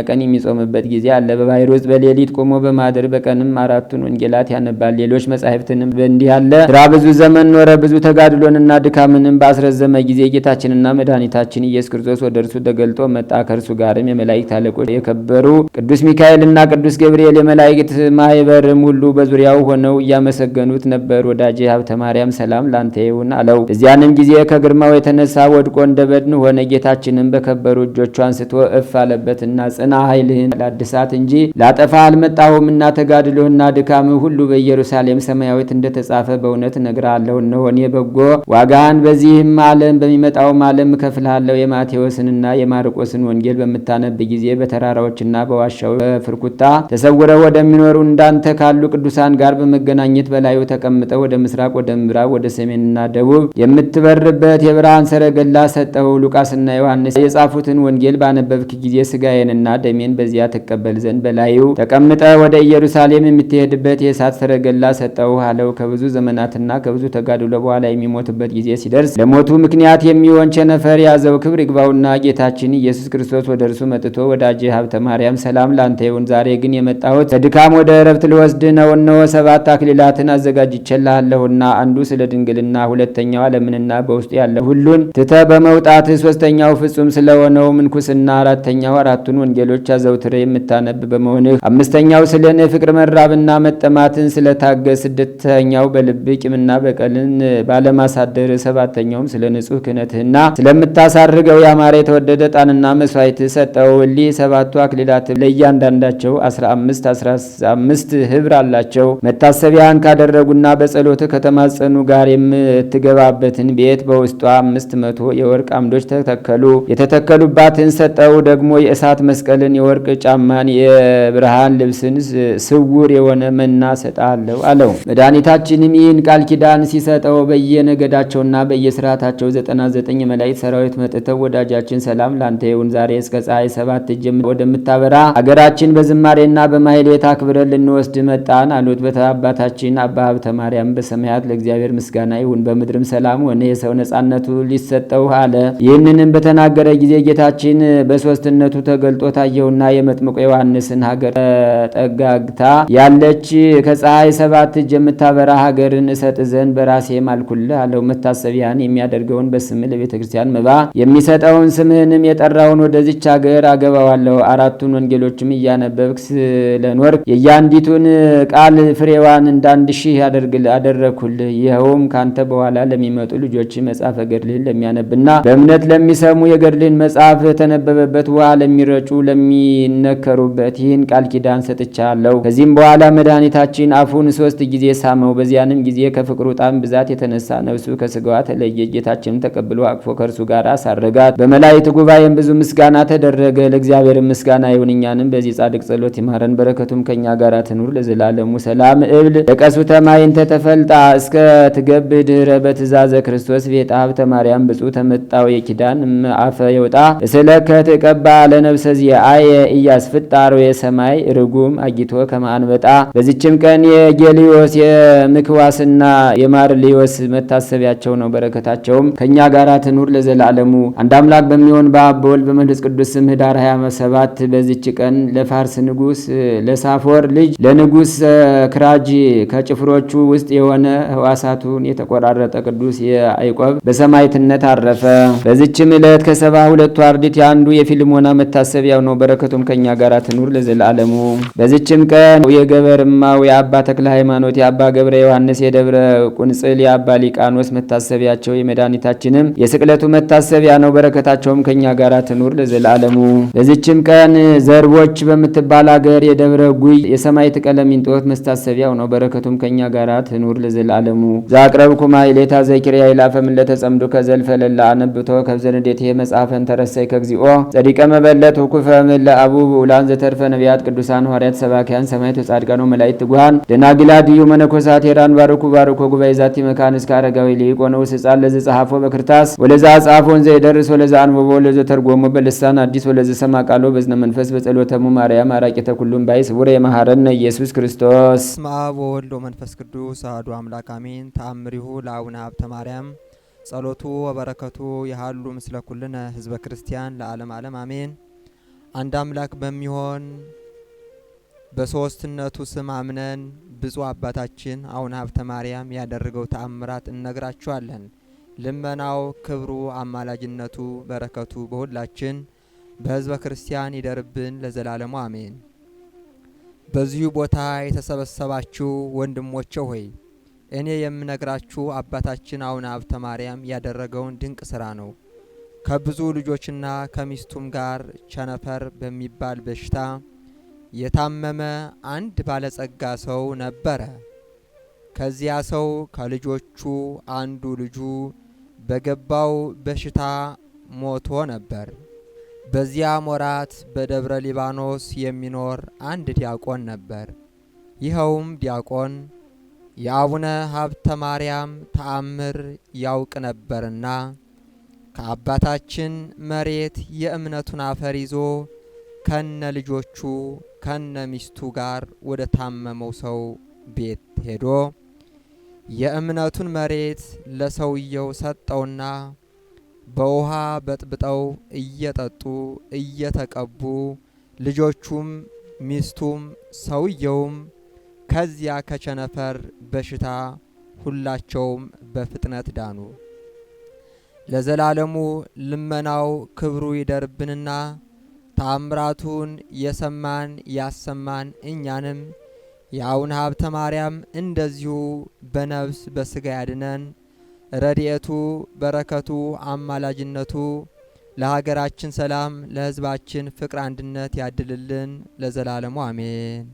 ቀን የሚጾምበት ጊዜ አለ። በባህር ውስጥ በሌሊት ቆሞ በማደር በቀንም 4ቱን ወንጌላት ያነባል። ሌሎች መጻሕፍትንም በእንዲህ ያለ ስራ ብዙ ዘመን ኖረ። ብዙ ተጋድሎንና ድካምንም ባስረዘመ ጊዜ ጌታችንና መድኃኒታችን ኢየሱስ ክርስቶስ ወደ እርሱ ተገልጦ መጣ። ከእርሱ ጋርም የመላእክት አለቆች የከበሩ ቅዱስ ሚካኤልና ቅዱስ ገብርኤል የመላእክት ማህበርም ሁሉ በዙሪያው ሆነው እያመሰገኑት ነበር። ወዳጄ ሀብተ ማርያም ሰላም ላንተ ይሁን አለው። እዚያንም ጊዜ ከግርማው የተነሳ ወድቆ እንደ በድን ሆነ። ጌታችንም በከበሩ እጆቹ አንስቶ እፍ አለበትና ጽና፣ ኃይልህን ላድሳት እንጂ ላጠፋ አልመጣሁምና ተጋድሎህና ድካምህ ሁሉ በኢየሩሳሌም ሰማያዊት እንደተጻፈ በእውነት እነግርሃለሁ። እነሆ እኔ በጎ ዋጋህን በዚህም ዓለም በሚመጣውም ዓለም እከፍልሃለሁ። የማቴዎስንና የማርቆስን ወንጌል በምታነብ ጊዜ በተራራዎችና በዋሻው በፍርኩታ ተሰውረው ወደሚኖሩ እንዳንተ ካሉ ቅዱሳን ጋር በመገናኘት በላዩ ተቀምጠው ወደ ምስራቅ፣ ወደ ምዕራብ፣ ወደ ሰሜንና ደቡብ የምትበርበት የብርሃን ሰረገላ ሰጠው። ሉቃስና ዮሐንስ የጻፉትን ወንጌል ባነበብክ ጊዜ ስጋዬንና ደሜን በዚያ ትቀበል ዘንድ በላዩ ተቀምጠ ወደ ኢየሩሳሌም የምትሄድበት የእሳት ሰረገላ ሰጠው አለው። ከብዙ ዘመናትና ከብዙ ተጋድሎ በኋላ የሚሞትበት ጊዜ ሲደርስ ለሞቱ ምክንያት የሚሆን ቸነፈር ያዘው። ክብር ይግባውና ጌታችን ኢየሱስ ክርስቶስ ወደ እርሱ መጥቶ ወዳጄ ሀብተ ማርያም ሰላም ላንተ ይሁን፣ ዛሬ ግን የመጣሁት ከድካም ወደ እረፍት ልወስድ ነው። እነሆ 7 አክሊላትን አዘጋጅቼልሃለሁና አንዱ ስለ ድንግልና፣ ሁለተኛው ዓለምንና በውስጡ ያለ ሁሉን ትተ በመውጣት፣ ሶስተኛው ፍጹም ስለሆነው ምንኩስና፣ አራተኛው 4ቱን ወንጌሎች አዘውትረ የምታነብ በመሆንህ፣ አምስተኛው ስለ እኔ ፍቅር መራብና መጠማትን ስለታገስ፣ ስድስተኛው በልብ ቂምና በቀልን ባለማሳደር፣ ሰባተኛውም ስለ ንጹሕ ክህነትህና ስለምታሳርገው ያማረ የተወደደ ጣንና መስዋዕት ሰጠው። እሊህ 7ቱ አክሊላት ለእያንዳንዳቸው 15 ህብር አላቸው። መታሰቢያን ካደረጉና በጸሎት ከተማጸኑ ጋር የምትገባበትን ቤት በውስጧ 500 የወርቅ አምዶች ተተከሉ። የተተከሉባትን ሰጠው። ደግሞ የእሳት መስቀልን፣ የወርቅ ጫማን፣ የብርሃን ልብስን፣ ስውር የሆነ መና ሰጣለሁ አለው። መድኃኒታችንም ይህን ቃል ኪዳን ሲሰጠው በየነገዳቸውና በየስርዓታቸው 99 የመላእክት ሰራዊት መጥተው ወዳጃችን ሰላም ላንተ ይሁን፣ ዛሬ እስከ ፀሐይ 7 እጅ ወደምታበራ አገራችን በዝማሬና በማህሌት አክብረን ልንወስድ መጣን አሉት። አባታችን አባ ሀብተ ማርያም በሰማያት ለእግዚአብሔር ምስጋና ይሁን፣ በምድርም ሰላም ሆነ፣ የሰው ነጻነቱ ሊሰጠው አለ። ይህንንም በተናገረ ጊዜ ጌታችን በሶስትነቱ ተገልጦ ታየውና የመጥምቆ ዮሐንስን ሀገር ጠጋግታ ያለች ከፀሐይ 7 እጅ የምታበራ ሀገርን እሰጥ ዘንድ በራሴ ማልኩልህ አለው። መታሰቢያን የሚያደርገውን በስም ለቤተ ክርስቲያን መባ የሚሰጠውን ስምህንም የጠራውን ወደዚች ሀገር አገባዋለሁ። 4ቱን ወንጌሎችም እያነበብክ ስለኖርክ የእያንዲቱን ቃል ፍሬዋን እንዳንድ ሺህ አደረግኩልህ። ይኸውም ካንተ በኋላ ለሚመጡ ልጆች መጽሐፈ ገድልህን ለሚያነብና በእምነት ለሚሰሙ የገድልህን መጽሐፍ ተነበበበት ውሃ ለሚረጩ ለሚነከሩበት ይህን ቃል ኪዳን ሰጥቻለሁ። ከዚህም በኋላ መድኃኒታችን አፉን 3 ጊዜ ሳመው። በዚያንም ጊዜ ከፍቅሩ ጣም ብዛት የተነሳ ነፍሱ ከስጋዋ ተለየ። ጌታችንም ተቀብሎ አቅፎ ከእርሱ ጋር አሳረጋት። በመላእክት ጉባኤም ብዙ ምስጋና ተደረገ። ለእግዚአብሔር ምስጋና ይሁን፣ እኛንም በዚህ ጻድቅ ጸሎት ይማረን፣ በረከቱም ከኛ ጋር ትኑር ለዘላለሙ። ሰላም እብል ለቀሱተ ማይንተ ተፈልጣ እስከ ትገብ ድህረ በትእዛዘ ክርስቶስ ቤጣ ሀብተ ማርያም ብፁዕ ተመጣው የኪዳን አፈ የውጣ ስለከት ቀባ ለነፍሰ ዚአየ ኢያስፍጣሮ የሰማይ ርጉም አጊቶ ከማንበጣ። በዚችም ቀን የጌሊዮስ የምክዋስና የማርሊዮስ መታሰቢያቸው ነው። በረከታቸውም ከኛ ጋር ትኑር ለዘላለሙ። አንድ አምላክ በሚሆን በአብ በወልድ በመንፈስ ቅዱስ ስም ኅዳር 27 በዚች ቀን ለፋርስ ንጉስ ለሳፎር ልጅ ለንጉስ ክራጅ ከጭፍሮቹ ውስጥ የሆነ ህዋሳቱን የተቆራረጠ ቅዱስ ያዕቆብ በሰማዕትነት አረፈ። በዚችም ዕለት ከ72ቱ አርድእት የአንዱ የፊልሞና መታሰቢያው ነው። በረከቱም ከኛ ጋር ትኑር ለዘላለሙ። በዚችም ቀን የገበርማው የአባ ተክለ ሃይማኖት የአባ ገብረ ዮሐንስ የደብረ ቁንጽል የአባ ሊቃኖስ መታሰቢያቸው የመድኃኒታችንም የስቅለቱ መታሰቢያ ነው። በረከታቸውም ከኛ ጋር ትኑር ለዘላለሙ። በዚችም ቀን ዘርቦች በምትባል አገር የደብረ ጉይ የሰማዕት ቀለሚንጦስ መስታሰቢያው ነው። በረከቱም ከእኛ ጋር ትኑር ለዘላለሙ። ዛቅረብኩማ ኢሌታ ዘኪርያ ይላፈም ለተጸምዱ ከዘልፈ ለላ አነብቶ ከብዘንዴት መጽሐፈን ተረሰይ ከግዚኦ ጸዲቀ መበለት ወኩፈ ምለ አቡ ብኡላን ዘተርፈ ነቢያት ቅዱሳን ሐዋርያት ሰባኪያን ሰማዕት ወጻድቃን ወመላእክት ትጉሃን ደናግላድ እዩ መነኮሳት ሄራን ባርኩ ባርኮ ጉባኤ ዛቲ መካን እስከ አረጋዊ ሊቆ ነው ሕፃን ለዘ ጸሐፎ በክርታስ ወለዛ ጻፎን ዘይደርስ ወለዛ አንብቦ ወለዘ ተርጎሞ በልሳን አዲስ ወለዘ ሰማ ቃሎ በዝነ መንፈስ በጸሎተሙ ማርያም አራቂተ ኩሉም ባይ ስቡረ የመሐረነ ኢየሱስ ክርስቶስ አብ ወወልድ ወመንፈስ ቅዱስ አሐዱ አምላክ አሜን። ተአምሪሁ ለአቡነ ሀብተ ማርያም ጸሎቱ ወበረከቱ ያሃሉ ምስለ ኩልነ ህዝበ ክርስቲያን ለዓለም ዓለም አሜን። አንድ አምላክ በሚሆን በሶስትነቱ ስም አምነን ብፁዕ አባታችን አቡነ ሀብተ ማርያም ያደረገው ተአምራት እነግራችኋለን። ልመናው፣ ክብሩ፣ አማላጅነቱ፣ በረከቱ በሁላችን በህዝበ ክርስቲያን ይደርብን ለዘላለሙ አሜን። በዚሁ ቦታ የተሰበሰባችሁ ወንድሞቼ ሆይ እኔ የምነግራችሁ አባታችን አቡነ ሀብተ ማርያም ያደረገውን ድንቅ ስራ ነው። ከብዙ ልጆችና ከሚስቱም ጋር ቸነፈር በሚባል በሽታ የታመመ አንድ ባለጸጋ ሰው ነበረ። ከዚያ ሰው ከልጆቹ አንዱ ልጁ በገባው በሽታ ሞቶ ነበር። በዚያ ወራት በደብረ ሊባኖስ የሚኖር አንድ ዲያቆን ነበር። ይኸውም ዲያቆን የአቡነ ሀብተ ማርያም ተአምር ያውቅ ነበርና ከአባታችን መሬት የእምነቱን አፈር ይዞ ከነ ልጆቹ ከነ ሚስቱ ጋር ወደ ታመመው ሰው ቤት ሄዶ የእምነቱን መሬት ለሰውየው ሰጠውና በውሃ በጥብጠው እየጠጡ እየተቀቡ ልጆቹም ሚስቱም ሰውየውም ከዚያ ከቸነፈር በሽታ ሁላቸውም በፍጥነት ዳኑ። ለዘላለሙ ልመናው ክብሩ ይደርብንና ተአምራቱን የሰማን ያሰማን እኛንም የአቡነ ሀብተ ማርያም እንደዚሁ በነፍስ በስጋ ያድነን። ረድኤቱ በረከቱ አማላጅነቱ ለሀገራችን ሰላም ለሕዝባችን ፍቅር አንድነት ያድልልን ለዘላለሙ አሜን።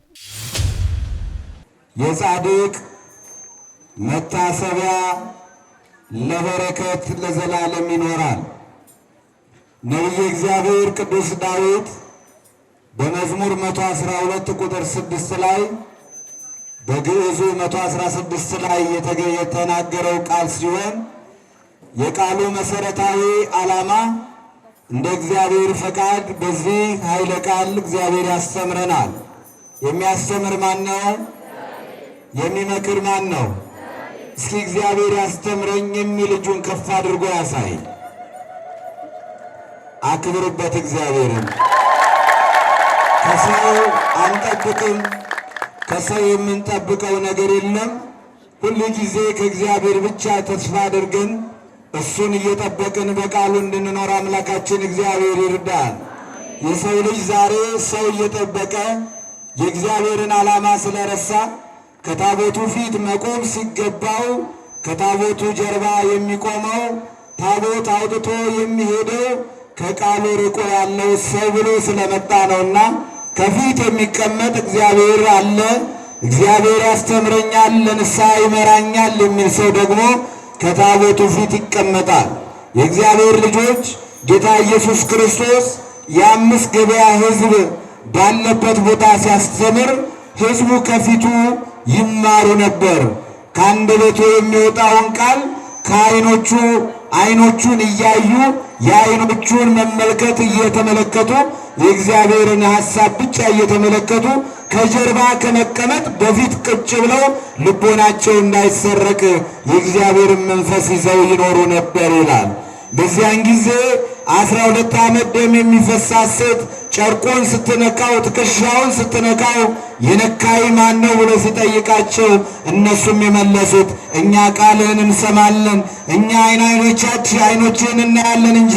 የጻድቅ መታሰቢያ ለበረከት ለዘላለም ይኖራል። ነቢየ እግዚአብሔር ቅዱስ ዳዊት በመዝሙር 112 ቁጥር 6 ላይ በግዕዙ 116 ላይ የተናገረው ቃል ሲሆን የቃሉ መሰረታዊ ዓላማ እንደ እግዚአብሔር ፈቃድ በዚህ ኃይለ ቃል እግዚአብሔር ያስተምረናል። የሚያስተምር ማን ነው? የሚመክር ማን ነው? እስኪ እግዚአብሔር ያስተምረኝ የሚል እጁን ከፍ አድርጎ ያሳይ። አክብሩበት እግዚአብሔርን። ከሰው አንጠብቅም። ከሰው የምንጠብቀው ነገር የለም። ሁሉ ጊዜ ከእግዚአብሔር ብቻ ተስፋ አድርገን እሱን እየጠበቅን በቃሉ እንድንኖር አምላካችን እግዚአብሔር ይርዳል። የሰው ልጅ ዛሬ ሰው እየጠበቀ የእግዚአብሔርን ዓላማ ስለረሳ ከታቦቱ ፊት መቆም ሲገባው ከታቦቱ ጀርባ የሚቆመው ታቦት አውጥቶ የሚሄደው ከቃሉ ርቆ ያለው ሰው ብሎ ስለመጣ ነውና ከፊት የሚቀመጥ እግዚአብሔር አለ። እግዚአብሔር ያስተምረኛል፣ ለንስሐ ይመራኛል የሚል ሰው ደግሞ ከታቦቱ ፊት ይቀመጣል። የእግዚአብሔር ልጆች ጌታ ኢየሱስ ክርስቶስ የአምስት ገበያ ሕዝብ ባለበት ቦታ ሲያስተምር ሕዝቡ ከፊቱ ይማሩ ነበር። ከአንደበቱ የሚወጣውን ቃል ከዓይኖቹ ዓይኖቹን እያዩ የዓይኖቹን መመልከት እየተመለከቱ የእግዚአብሔርን ሐሳብ ብቻ እየተመለከቱ ከጀርባ ከመቀመጥ በፊት ቁጭ ብለው ልቦናቸው እንዳይሰረቅ የእግዚአብሔርን መንፈስ ይዘው ይኖሩ ነበር ይላል። በዚያን ጊዜ 12 ዓመት ደም የሚፈሳት ሴት ጨርቁን ስትነካው ትከሻውን ስትነካው የነካይ ማን ነው ብሎ ሲጠይቃቸው እነሱም የመለሱት እኛ ቃልህን እንሰማለን፣ እኛ ዓይኖችህን እናያለን እንጂ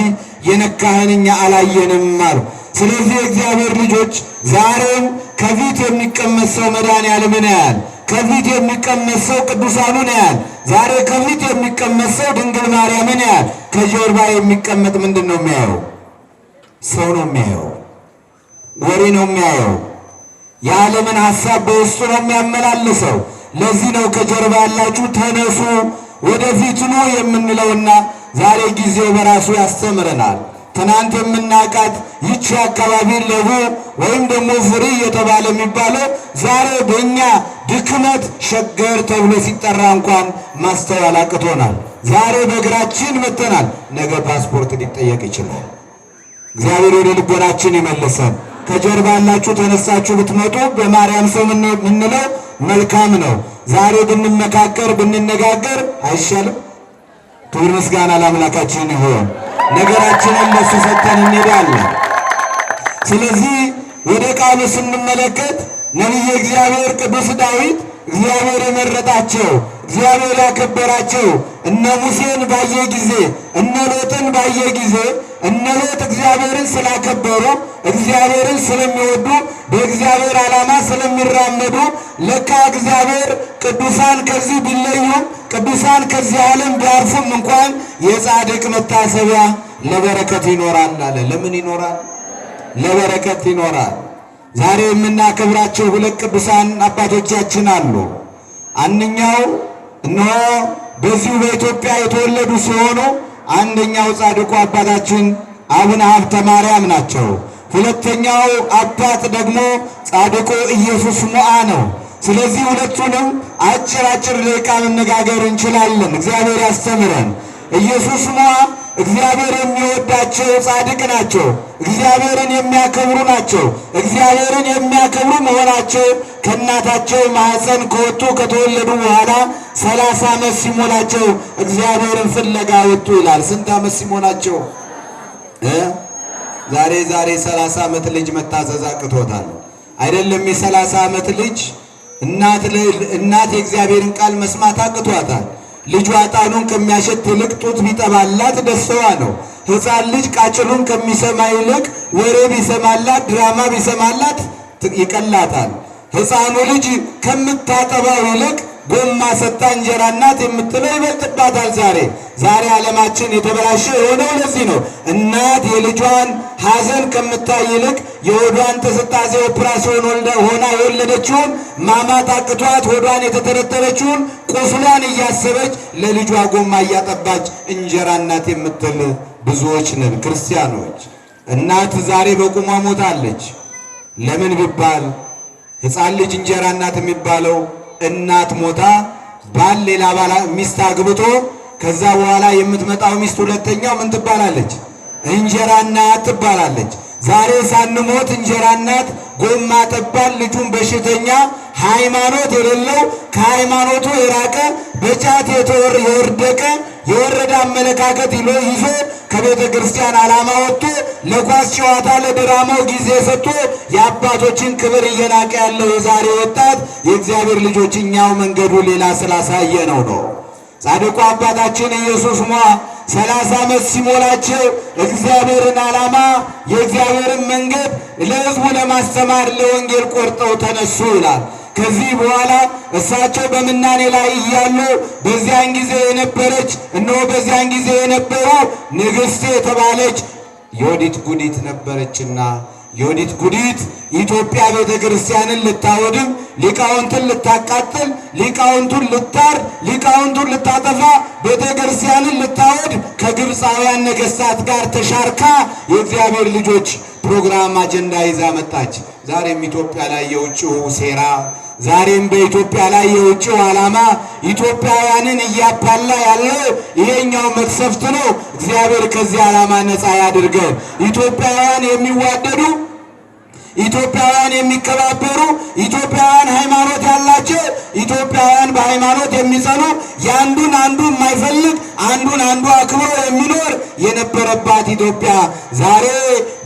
የነካህን እኛ አላየንም አሉ። ስለዚህ የእግዚአብሔር ልጆች ዛሬም ከፊት የሚቀመጥ ሰው መድኃኔዓለምን ያያል። ከፊት የሚቀመጥ ሰው ቅዱሳኑን ያያል። ዛሬ ከፊት የሚቀመጥ ሰው ድንግል ማርያምን ያያል። ከጀርባ የሚቀመጥ ምንድን ነው የሚያየው? ሰው ነው የሚያየው። ወሬ ነው የሚያየው። የዓለምን ሐሳብ በውስጡ ነው የሚያመላልሰው። ለዚህ ነው ከጀርባ ያላችሁ ተነሱ ወደፊት ኑ የምንለውና ዛሬ ጊዜው በራሱ ያስተምረናል። ትናንት የምናቃት ይቺ አካባቢ ለቡ ወይም ደግሞ ፍሪ የተባለ የሚባለው ዛሬ በእኛ ድክመት ሸገር ተብሎ ሲጠራ እንኳን ማስተዋል አቅቶናል። ዛሬ በእግራችን መተናል፣ ነገ ፓስፖርት ሊጠየቅ ይችላል። እግዚአብሔር ወደ ልቦናችን ይመልሰን። ከጀርባ ያላችሁ ተነሳችሁ ብትመጡ በማርያም ስም የምንለው መልካም ነው። ዛሬ ብንመካከር ብንነጋገር አይሻልም? ክብር ምስጋና ለአምላካችን ይሁን። ነገራችንን ለሱ ሰጥተን እንሄዳለን። ስለዚህ ወደ ቃሉ ስንመለከት ነቢየ እግዚአብሔር ቅዱስ ዳዊት እግዚአብሔር የመረጣቸው እግዚአብሔር ያከበራቸው እነ ሙሴን ባየ ጊዜ እነ ሎጥን ባየ ጊዜ እነ ሎጥ እግዚአብሔርን ስላከበሩ እግዚአብሔርን ስለሚወዱ በእግዚአብሔር ዓላማ ስለሚራመዱ ለካ እግዚአብሔር ቅዱሳን ከዚህ ቢለዩም ቅዱሳን ከዚህ ዓለም ቢያርፉም እንኳን የጻድቅ መታሰቢያ ለበረከት ይኖራል አለ። ለምን ይኖራል? ለበረከት ይኖራል። ዛሬ የምናከብራቸው ሁለት ቅዱሳን አባቶቻችን አሉ። አንደኛው እነሆ በዚሁ በኢትዮጵያ የተወለዱ ሲሆኑ አንደኛው ጻድቁ አባታችን አቡነ ሀብተ ማርያም ናቸው። ሁለተኛው አባት ደግሞ ጻድቁ ኢየሱስ ሞዓ ነው። ስለዚህ ሁለቱንም አጭር ደቂቃ መነጋገር እንችላለን። እግዚአብሔር ያስተምረን። ኢየሱስ ሞዓ እግዚአብሔር የሚወዳቸው ጻድቅ ናቸው። እግዚአብሔርን የሚያከብሩ ናቸው። እግዚአብሔርን የሚያከብሩ መሆናቸው ከእናታቸው ማኅፀን ከወጡ ከተወለዱ በኋላ 30 ዓመት ሲሞላቸው እግዚአብሔርን ፍለጋ ወጡ ይላል። ስንት ዓመት ሲሞላቸው? ዛሬ 30 ዓመት ልጅ መታዘዝ አቅቶታል አይደለም? የ30 ዓመት ልጅ እናት የእግዚአብሔርን ቃል መስማት አቅቷታል። ልጇ ዕጣኑን ከሚያሸት ይልቅ ጡት ቢጠባላት ደስታዋ ነው። ሕፃን ልጅ ቃጭሉን ከሚሰማ ይልቅ ወሬ ቢሰማላት ድራማ ቢሰማላት ይቀላታል። ሕፃኑ ልጅ ከምታጠባው ይልቅ ጎማ ሰጣ እንጀራ እናት የምትለው ይበልጥባታል። ዛሬ ዓለማችን የተበላሸ የሆነው ለዚህ ነው። እናት የልጇን ሐዘን ከምታይ ይልቅ የሆዷን ተስጣዜ ኦፕራሲዮን ሆና የወለደችውን ማማት አቅቷት ሆዷን የተተረተረችውን ቁስሏን እያሰበች ለልጇ ጎማ እያጠባች እንጀራ እናት የምትል ብዙዎች ነን ክርስቲያኖች። እናት ዛሬ በቁሟ ሞታለች። ለምን ቢባል ሕፃን ልጅ እንጀራ እናት የሚባለው እናት ሞታ ባል ሌላ ባላ ሚስት አግብቶ ከዛ በኋላ የምትመጣው ሚስት ሁለተኛው ምን ትባላለች? እንጀራ እናት ትባላለች። ዛሬ ሳንሞት እንጀራ እናት ጎማ ጠባል ልጁን በሽተኛ ሃይማኖት የሌለው ከሃይማኖቱ የራቀ በጫት የወደቀ የወረደ አመለካከት ይዞ ከቤተ ክርስቲያን ዓላማ ወጥቶ ለኳስ ጨዋታ ለድራማው ጊዜ ሰጥቶ የአባቶችን ክብር እየናቀ ያለው የዛሬ ወጣት የእግዚአብሔር ልጆች እኛው መንገዱ ሌላ ስላሳየ ነው። ጻድቁ አባታችን ኢየሱስ ሞዓ 30 ዓመት ሲሞላቸው እግዚአብሔርን ዓላማ የእግዚአብሔርን መንገድ ለሕዝቡ ለማስተማር ለወንጌል ቆርጠው ተነሱ ይላል። ከዚህ በኋላ እሳቸው በምናኔ ላይ እያሉ በዚያን ጊዜ የነበረች እነሆ በዚያን ጊዜ የነበሩ ንግሥት የተባለች ዮዲት ጉዲት ነበረችና ዮዲት ጉዲት ኢትዮጵያ ቤተ ክርስቲያንን ልታወድም ሊቃውንትን ልታቃጥል ሊቃውንቱን ልታርድ ሊቃውንቱን ልታጠፋ ቤተ ክርስቲያንን ልታወድ ከግብፃውያን ነገሥታት ጋር ተሻርካ የእግዚአብሔር ልጆች ፕሮግራም አጀንዳ ይዛ መጣች። ዛሬም ኢትዮጵያ ላይ የውጭው ሴራ ዛሬም በኢትዮጵያ ላይ የውጭው ዓላማ ኢትዮጵያውያንን እያባላ ያለው ይሄኛው መቅሰፍት ነው። እግዚአብሔር ከዚህ ዓላማ ነፃ ያድርገን። ኢትዮጵያውያን የሚዋደዱ ኢትዮጵያውያን የሚከባበሩ ኢትዮጵያውያን ሃይማኖት ያላቸው ኢትዮጵያውያን በሃይማኖት የሚጸኑ ያንዱን አንዱ የማይፈልግ አንዱን አንዱ አክብሮ የሚኖር የነበረባት ኢትዮጵያ ዛሬ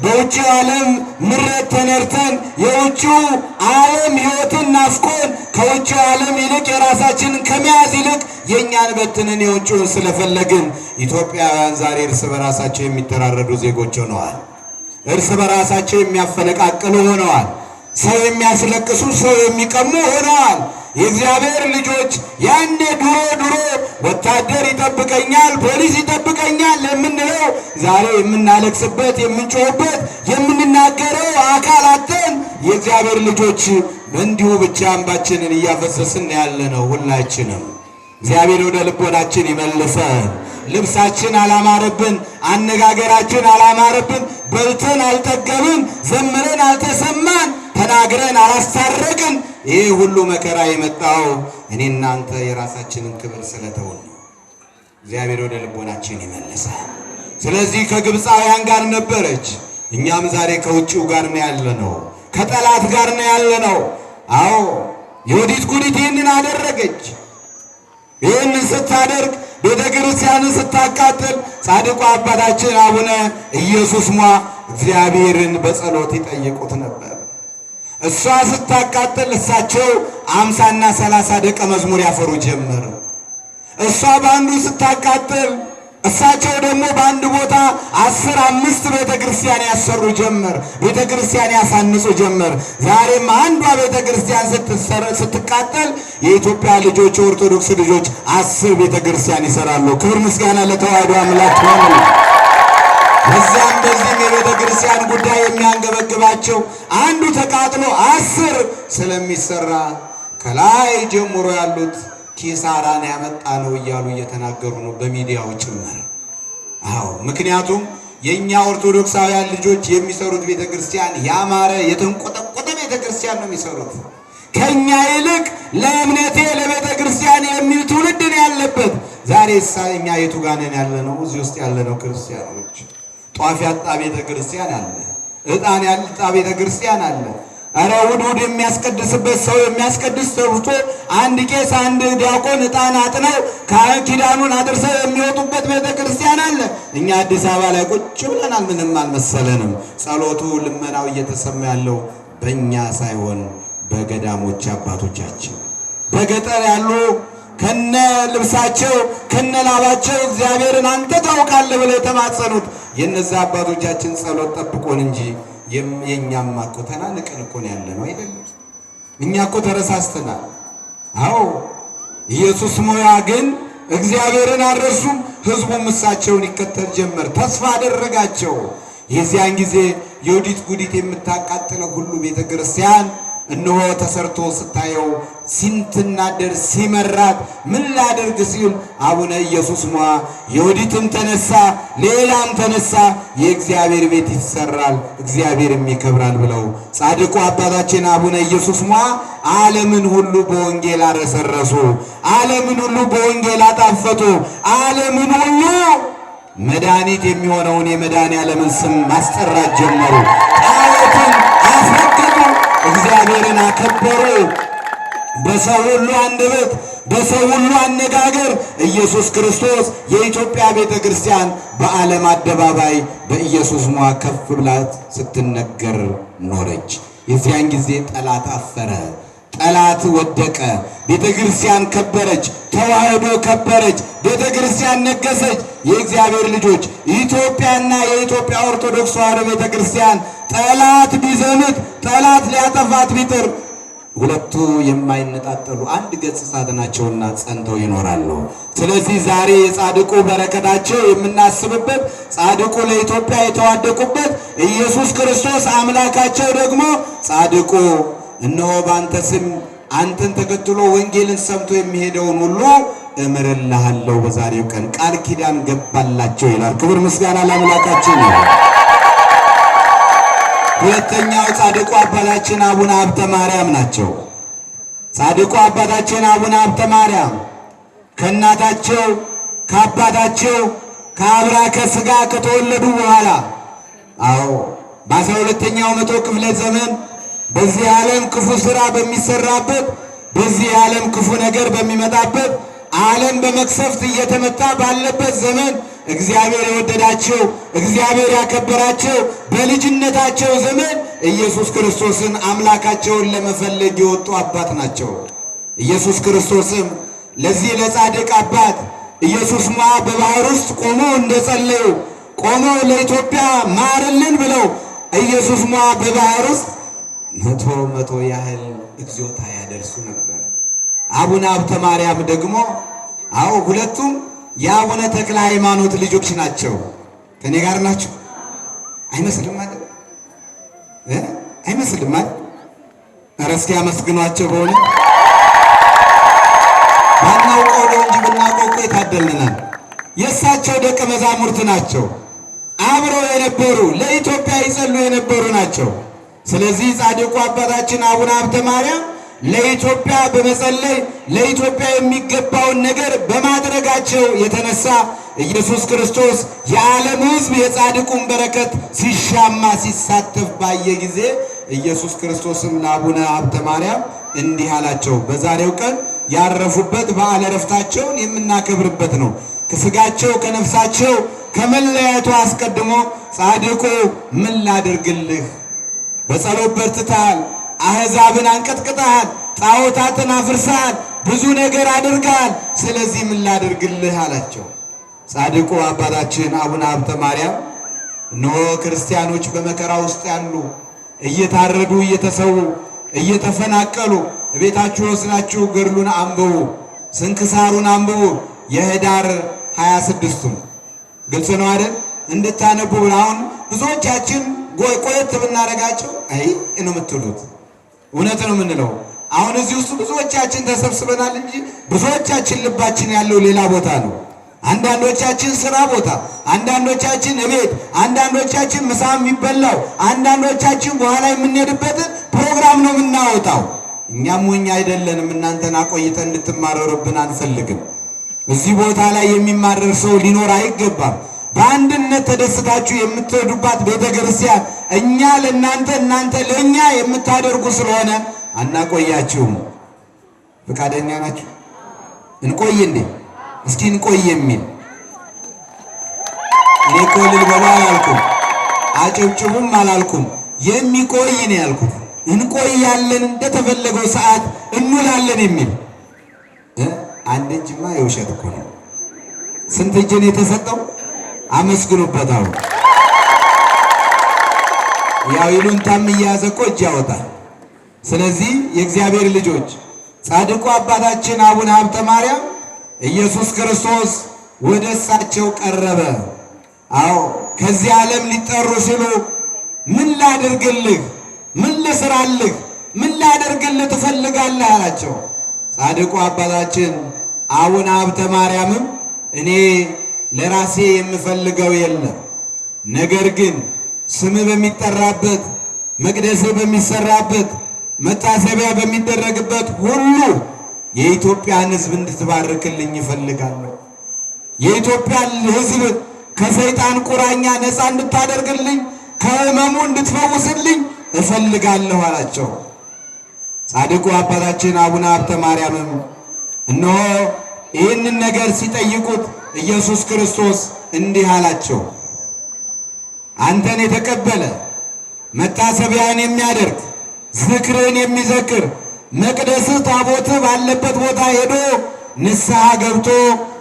በውጭው ዓለም ምሬት ተነርተን የውጭው ዓለም ሕይወትን ናፍቆን ከውጭው ዓለም ይልቅ የራሳችንን ከመያዝ ይልቅ የእኛን በትንን የውጭውን ስለፈለግን ኢትዮጵያውያን ዛሬ እርስ በራሳቸው የሚተራረዱ ዜጎች ሆነዋል። እርስ በራሳቸው የሚያፈነቃቅሉ ሆነዋል። ሰው የሚያስለቅሱ ሰው የሚቀሙ ሆነዋል። የእግዚአብሔር ልጆች ያኔ ድሮ ወታደር ይጠብቀኛል ፖሊስ ይጠብቀኛል የምንለው ዛሬ የምናለቅስበት የምንጮህበት የምንናገረው አካል አጣ የእግዚአብሔር ልጆች እንዲሁ ብቻ እንባችንን እያፈሰስን ያለነው ሁላችንም። እግዚአብሔር ወደ ልቦናችን ይመልሰን። ልብሳችን አላማረብን፣ አነጋገራችን አላማረብን፣ በልተን አልጠገብን፣ ዘምረን አልተሰማን፣ ተናግረን አላስታረቅን። ይህ ሁሉ መከራ የመጣው እኔ እናንተ የራሳችንን ክብር ስለተውን ነው። እግዚአብሔር ወደ ልቦናችን ይመልሰን። ስለዚህ ከግብፃውያን ጋር ነበረች፣ እኛም ዛሬ ከውጭው ጋር ነው ያለነው፣ ከጠላት ጋር ነው ያለነው። አዎ ዮዲት ጉዲት ይህንን አደረገች። ይህንን ስታደርግ ቤተ ክርስቲያንን ስታቃጥል ጻድቁ አባታችን አቡነ ኢየሱስ ሟ እግዚአብሔርን በጸሎት ይጠይቁት ነበር። እሷ ስታቃጥል እሳቸው 50 እና 30 ደቀ መዝሙር ያፈሩ ጀመር። እሷ በአንዱ ስታቃጥል እሳቸው ደግሞ በአንድ ቦታ 15 ቤተ ክርስቲያን ያሰሩ ጀመር። ቤተ ክርስቲያን ያሳንጹ ጀመር። ዛሬም አንዷ ቤተ ክርስቲያን ስትቃጠል የኢትዮጵያ ልጆች የኦርቶዶክስ ልጆች 10 ቤተ ክርስቲያን ይሰራሉ። ክብር ምስጋና ለተዋሕዶ አምላክ ይሁን። በዛም በዚህም የቤተ ክርስቲያን ጉዳይ የሚያንገበግባቸው አንዱ ተቃጥሎ 10 ስለሚሰራ ከላይ ጀምሮ ያሉት ኪሳራን ያመጣ ነው እያሉ እየተናገሩ ነው፣ በሚዲያው ጭምር። አዎ ምክንያቱም የኛ ኦርቶዶክሳውያን ልጆች የሚሰሩት ቤተክርስቲያን ያማረ የተንቆጠቆጠ ቤተክርስቲያን ነው የሚሰሩት። ከኛ ይልቅ ለእምነቴ ለቤተክርስቲያን የሚል ትውልድ ነው ያለበት። ዛሬ እኛ የቱ ጋር ነን ያለነው? እዚህ ውስጥ ያለነው ክርስቲያኖች ጧፍ ያጣ ቤተክርስቲያን አለ፣ ዕጣን ያጣ ቤተክርስቲያን አለ። አረ ውድ የሚያስቀድስበት ሰው የሚያስቀድስ ተውቶ አንድ ቄስ አንድ ዲያቆን ዕጣን አጥነው ኪዳኑን አድርሰው የሚወጡበት ቤተክርስቲያን አለ። እኛ አዲስ አበባ ላይ ቁጭ ብለናል፣ ምንም አልመሰለንም። ጸሎቱ ልመናው እየተሰማ ያለው በእኛ ሳይሆን በገዳሞች አባቶቻችን በገጠር ያሉ ከነ ልብሳቸው ከነ ላባቸው እግዚአብሔርን አንተ ታውቃለህ ብለው የተማጸኑት የነዛ አባቶቻችን ጸሎት ጠብቆን እንጂ የኛማ እኮ ተናንቀን እኮ ነው ያለነው አይደለም። እኛ እኮ ተረሳስተናል። አዎ ኢየሱስ ሞያ ግን እግዚአብሔርን አልረሱም። ሕዝቡም እሳቸውን ይከተል ጀመር። ተስፋ አደረጋቸው። የዚያን ጊዜ ዮዲት ጉዲት የምታቃጥለው ሁሉ ቤተክርስቲያን እነሆ ተሰርቶ ስታየው ሲንትናደር ሲመራት ምን ላድርግ ሲል አቡነ ኢየሱስ ሟ ዮዲትም ተነሳ፣ ሌላም ተነሳ፣ የእግዚአብሔር ቤት ይሰራል እግዚአብሔርም ይከብራል ብለው ጻድቁ አባታችን አቡነ ኢየሱስ ሟ ዓለምን ሁሉ በወንጌል አረሰረሱ፣ ዓለምን ሁሉ በወንጌል አጣፈጡ፣ ዓለምን ሁሉ መድኃኒት የሚሆነውን የመድኃኔዓለምን ስም ማስጠራት ጀመሩ። ጣዖትን አስወገዱ፣ እግዚአብሔርን አከበሩ። በሰው ሁሉ አንደበት በሰው ሁሉ አነጋገር ኢየሱስ ክርስቶስ የኢትዮጵያ ቤተ ክርስቲያን በዓለም አደባባይ በኢየሱስ ሟ ከፍ ብላ ስትነገር ኖረች። የዚያን ጊዜ ጠላት አፈረ፣ ጠላት ወደቀ። ቤተ ክርስቲያን ከበረች፣ ተዋህዶ ከበረች፣ ቤተ ክርስቲያን ነገሰች። የእግዚአብሔር ልጆች ኢትዮጵያና የኢትዮጵያ ኦርቶዶክስ ተዋህዶ ቤተ ክርስቲያን ጠላት ቢዘምት ጠላት ሊያጠፋት ቢጥር ሁለቱ የማይነጣጠሉ አንድ ገጽታት ናቸውና ጸንተው ይኖራሉ። ስለዚህ ዛሬ የጻድቁ በረከታቸው የምናስብበት ጻድቁ ለኢትዮጵያ የተዋደቁበት ኢየሱስ ክርስቶስ አምላካቸው ደግሞ ጻድቁ እነሆ በአንተ ስም አንተን ተከትሎ ወንጌልን ሰምቶ የሚሄደውን ሁሉ እምርልሃለሁ በዛሬው ቀን ቃል ኪዳን ገባላቸው ይላል። ክብር ምስጋና ለአምላካችን ይሁን። ሁለተኛው ጻድቁ አባታችን አቡነ ሀብተ ማርያም ናቸው። ጻድቁ አባታችን አቡነ ሀብተ ማርያም ከእናታቸው ከአባታቸው ከአብራከ ሥጋ ከተወለዱ በኋላ በ12ኛው መቶ ክፍለ ዘመን በዚህ ዓለም ክፉ ሥራ በሚሰራበት በዚህ ዓለም ክፉ ነገር በሚመጣበት ዓለም በመቅሰፍት እየተመታ ባለበት ዘመን እግዚአብሔር የወደዳቸው እግዚአብሔር ያከበራቸው በልጅነታቸው ዘመን ኢየሱስ ክርስቶስን አምላካቸውን ለመፈለግ የወጡ አባት ናቸው። ኢየሱስ ክርስቶስም ለዚህ ለጻድቅ አባት ኢየሱስ ሟ በባህር ውስጥ ቆመው እንደጸለዩ ቆመው ለኢትዮጵያ ማርልን ብለው ኢየሱስ ሟ በባህር ውስጥ መቶ ያህል እግዚኦታ ያደርሱ ነበር። አቡነ ሀብተ ማርያም ደግሞ ሁለቱም የአቡነ ተክለ ሃይማኖት ልጆች ናቸው። ከኔ ጋር ናቸው። አይመስልም ማለት አይመስልም ማለት እስኪ አመስግኗቸው። በሆነ ባናውቀው ነው እንጂ ብናውቀው እኮ የታደልናል። የእሳቸው ደቀ መዛሙርት ናቸው። አብረው የነበሩ ለኢትዮጵያ ይጸሉ የነበሩ ናቸው። ስለዚህ ጻድቁ አባታችን አቡነ ሀብተ ማርያም ለኢትዮጵያ በመጸለይ ለኢትዮጵያ የሚገባውን ነገር በማድረጋቸው የተነሳ ኢየሱስ ክርስቶስ የዓለም ሕዝብ የጻድቁን በረከት ሲሻማ ሲሳተፍ ባየ ጊዜ ኢየሱስ ክርስቶስም ለአቡነ ሀብተ ማርያም እንዲህ አላቸው። በዛሬው ቀን ያረፉበት በዓለ ዕረፍታቸውን የምናከብርበት ነው። ከሥጋቸው ከነፍሳቸው ከመለያየቱ አስቀድሞ ጻድቁ ምን ላድርግልህ? በጸሎት በርትተሃል፣ አሕዛብን አንቀጥቅጠሃል፣ ጣዖታትን አፍርሰሃል፣ ብዙ ነገር አድርገሃል። ስለዚህ ምን ላድርግልህ አላቸው። ጻድቁ አባታችን አቡነ ሀብተ ማርያም እነሆ ክርስቲያኖች በመከራ ውስጥ ያሉ እየታረዱ እየተሰዉ እየተፈናቀሉ ቤታችሁ ወስናችሁ ገድሉን አንብቡ፣ ስንክሳሩን አንብቡ። የኅዳር 26ቱን ግልጽ ነው አይደል? እንድታነቡ አሁን ብዙዎቻችን ቆየት ብናረጋቸው አይ ነው የምትሉት። እውነት ነው የምንለው። አሁን እዚህ ውስጥ ብዙዎቻችን ተሰብስበናል እንጂ ብዙዎቻችን ልባችን ያለው ሌላ ቦታ ነው። አንዳንዶቻችን ስራ ቦታ፣ አንዳንዶቻችን እቤት፣ አንዳንዶቻችን ምሳ የሚበላው፣ አንዳንዶቻችን በኋላ የምንሄድበትን ፕሮግራም ነው የምናወጣው። እኛም ሞኝ አይደለንም። እናንተን አቆይተን እንድትማረሩብን አንፈልግም። እዚህ ቦታ ላይ የሚማረር ሰው ሊኖር አይገባም። በአንድነት ተደስታችሁ የምትሄዱባት ቤተ ክርስቲያን እኛ ለእናንተ እናንተ ለእኛ የምታደርጉ ስለሆነ አናቆያችሁም። ፈቃደኛ ናችሁ? እንቆይ እንዴ? እስኪ እንቆይ የሚል እኔ እኮ እልል በሉ አላልኩም፣ አጨብጭቡም አላልኩም። የሚቆይ ነው ያልኩት። እንቆያለን፣ እንደተፈለገው ሰዓት እንውላለን የሚል አንድ እጅማ የውሸት እኮ ነው። ስንት እጅ ነው የተሰጠው? አመስግኑበት። አሁን ያው ይሉንታም እያያዘ እኮ እጅ ያወጣል። ስለዚህ የእግዚአብሔር ልጆች ጻድቁ አባታችን አቡነ ሀብተ ማርያም ኢየሱስ ክርስቶስ ወደ እሳቸው ቀረበ። አዎ ከዚህ ዓለም ሊጠሩ ሲሉ ምን ላድርግልህ? ምን ልስራልህ? ምን ላደርግልህ ትፈልጋለህ አላቸው። ጻድቁ አባታችን አቡነ ሀብተ ማርያምም እኔ ለራሴ የምፈልገው የለም፣ ነገር ግን ስም በሚጠራበት መቅደስ በሚሰራበት መታሰቢያ በሚደረግበት ሁሉ የኢትዮጵያን ሕዝብ እንድትባርክልኝ እፈልጋለሁ። የኢትዮጵያን ሕዝብ ከሰይጣን ቁራኛ ነፃ እንድታደርግልኝ፣ ከሕመሙ እንድትፈውስልኝ እፈልጋለሁ አላቸው። ጻድቁ አባታችን አቡነ ሀብተ ማርያምም እነሆ ይህንን ነገር ሲጠይቁት ኢየሱስ ክርስቶስ እንዲህ አላቸው። አንተን የተቀበለ መታሰቢያን የሚያደርግ ዝክርን የሚዘክር መቅደስህ ታቦትህ ባለበት ቦታ ሄዶ ንስሐ ገብቶ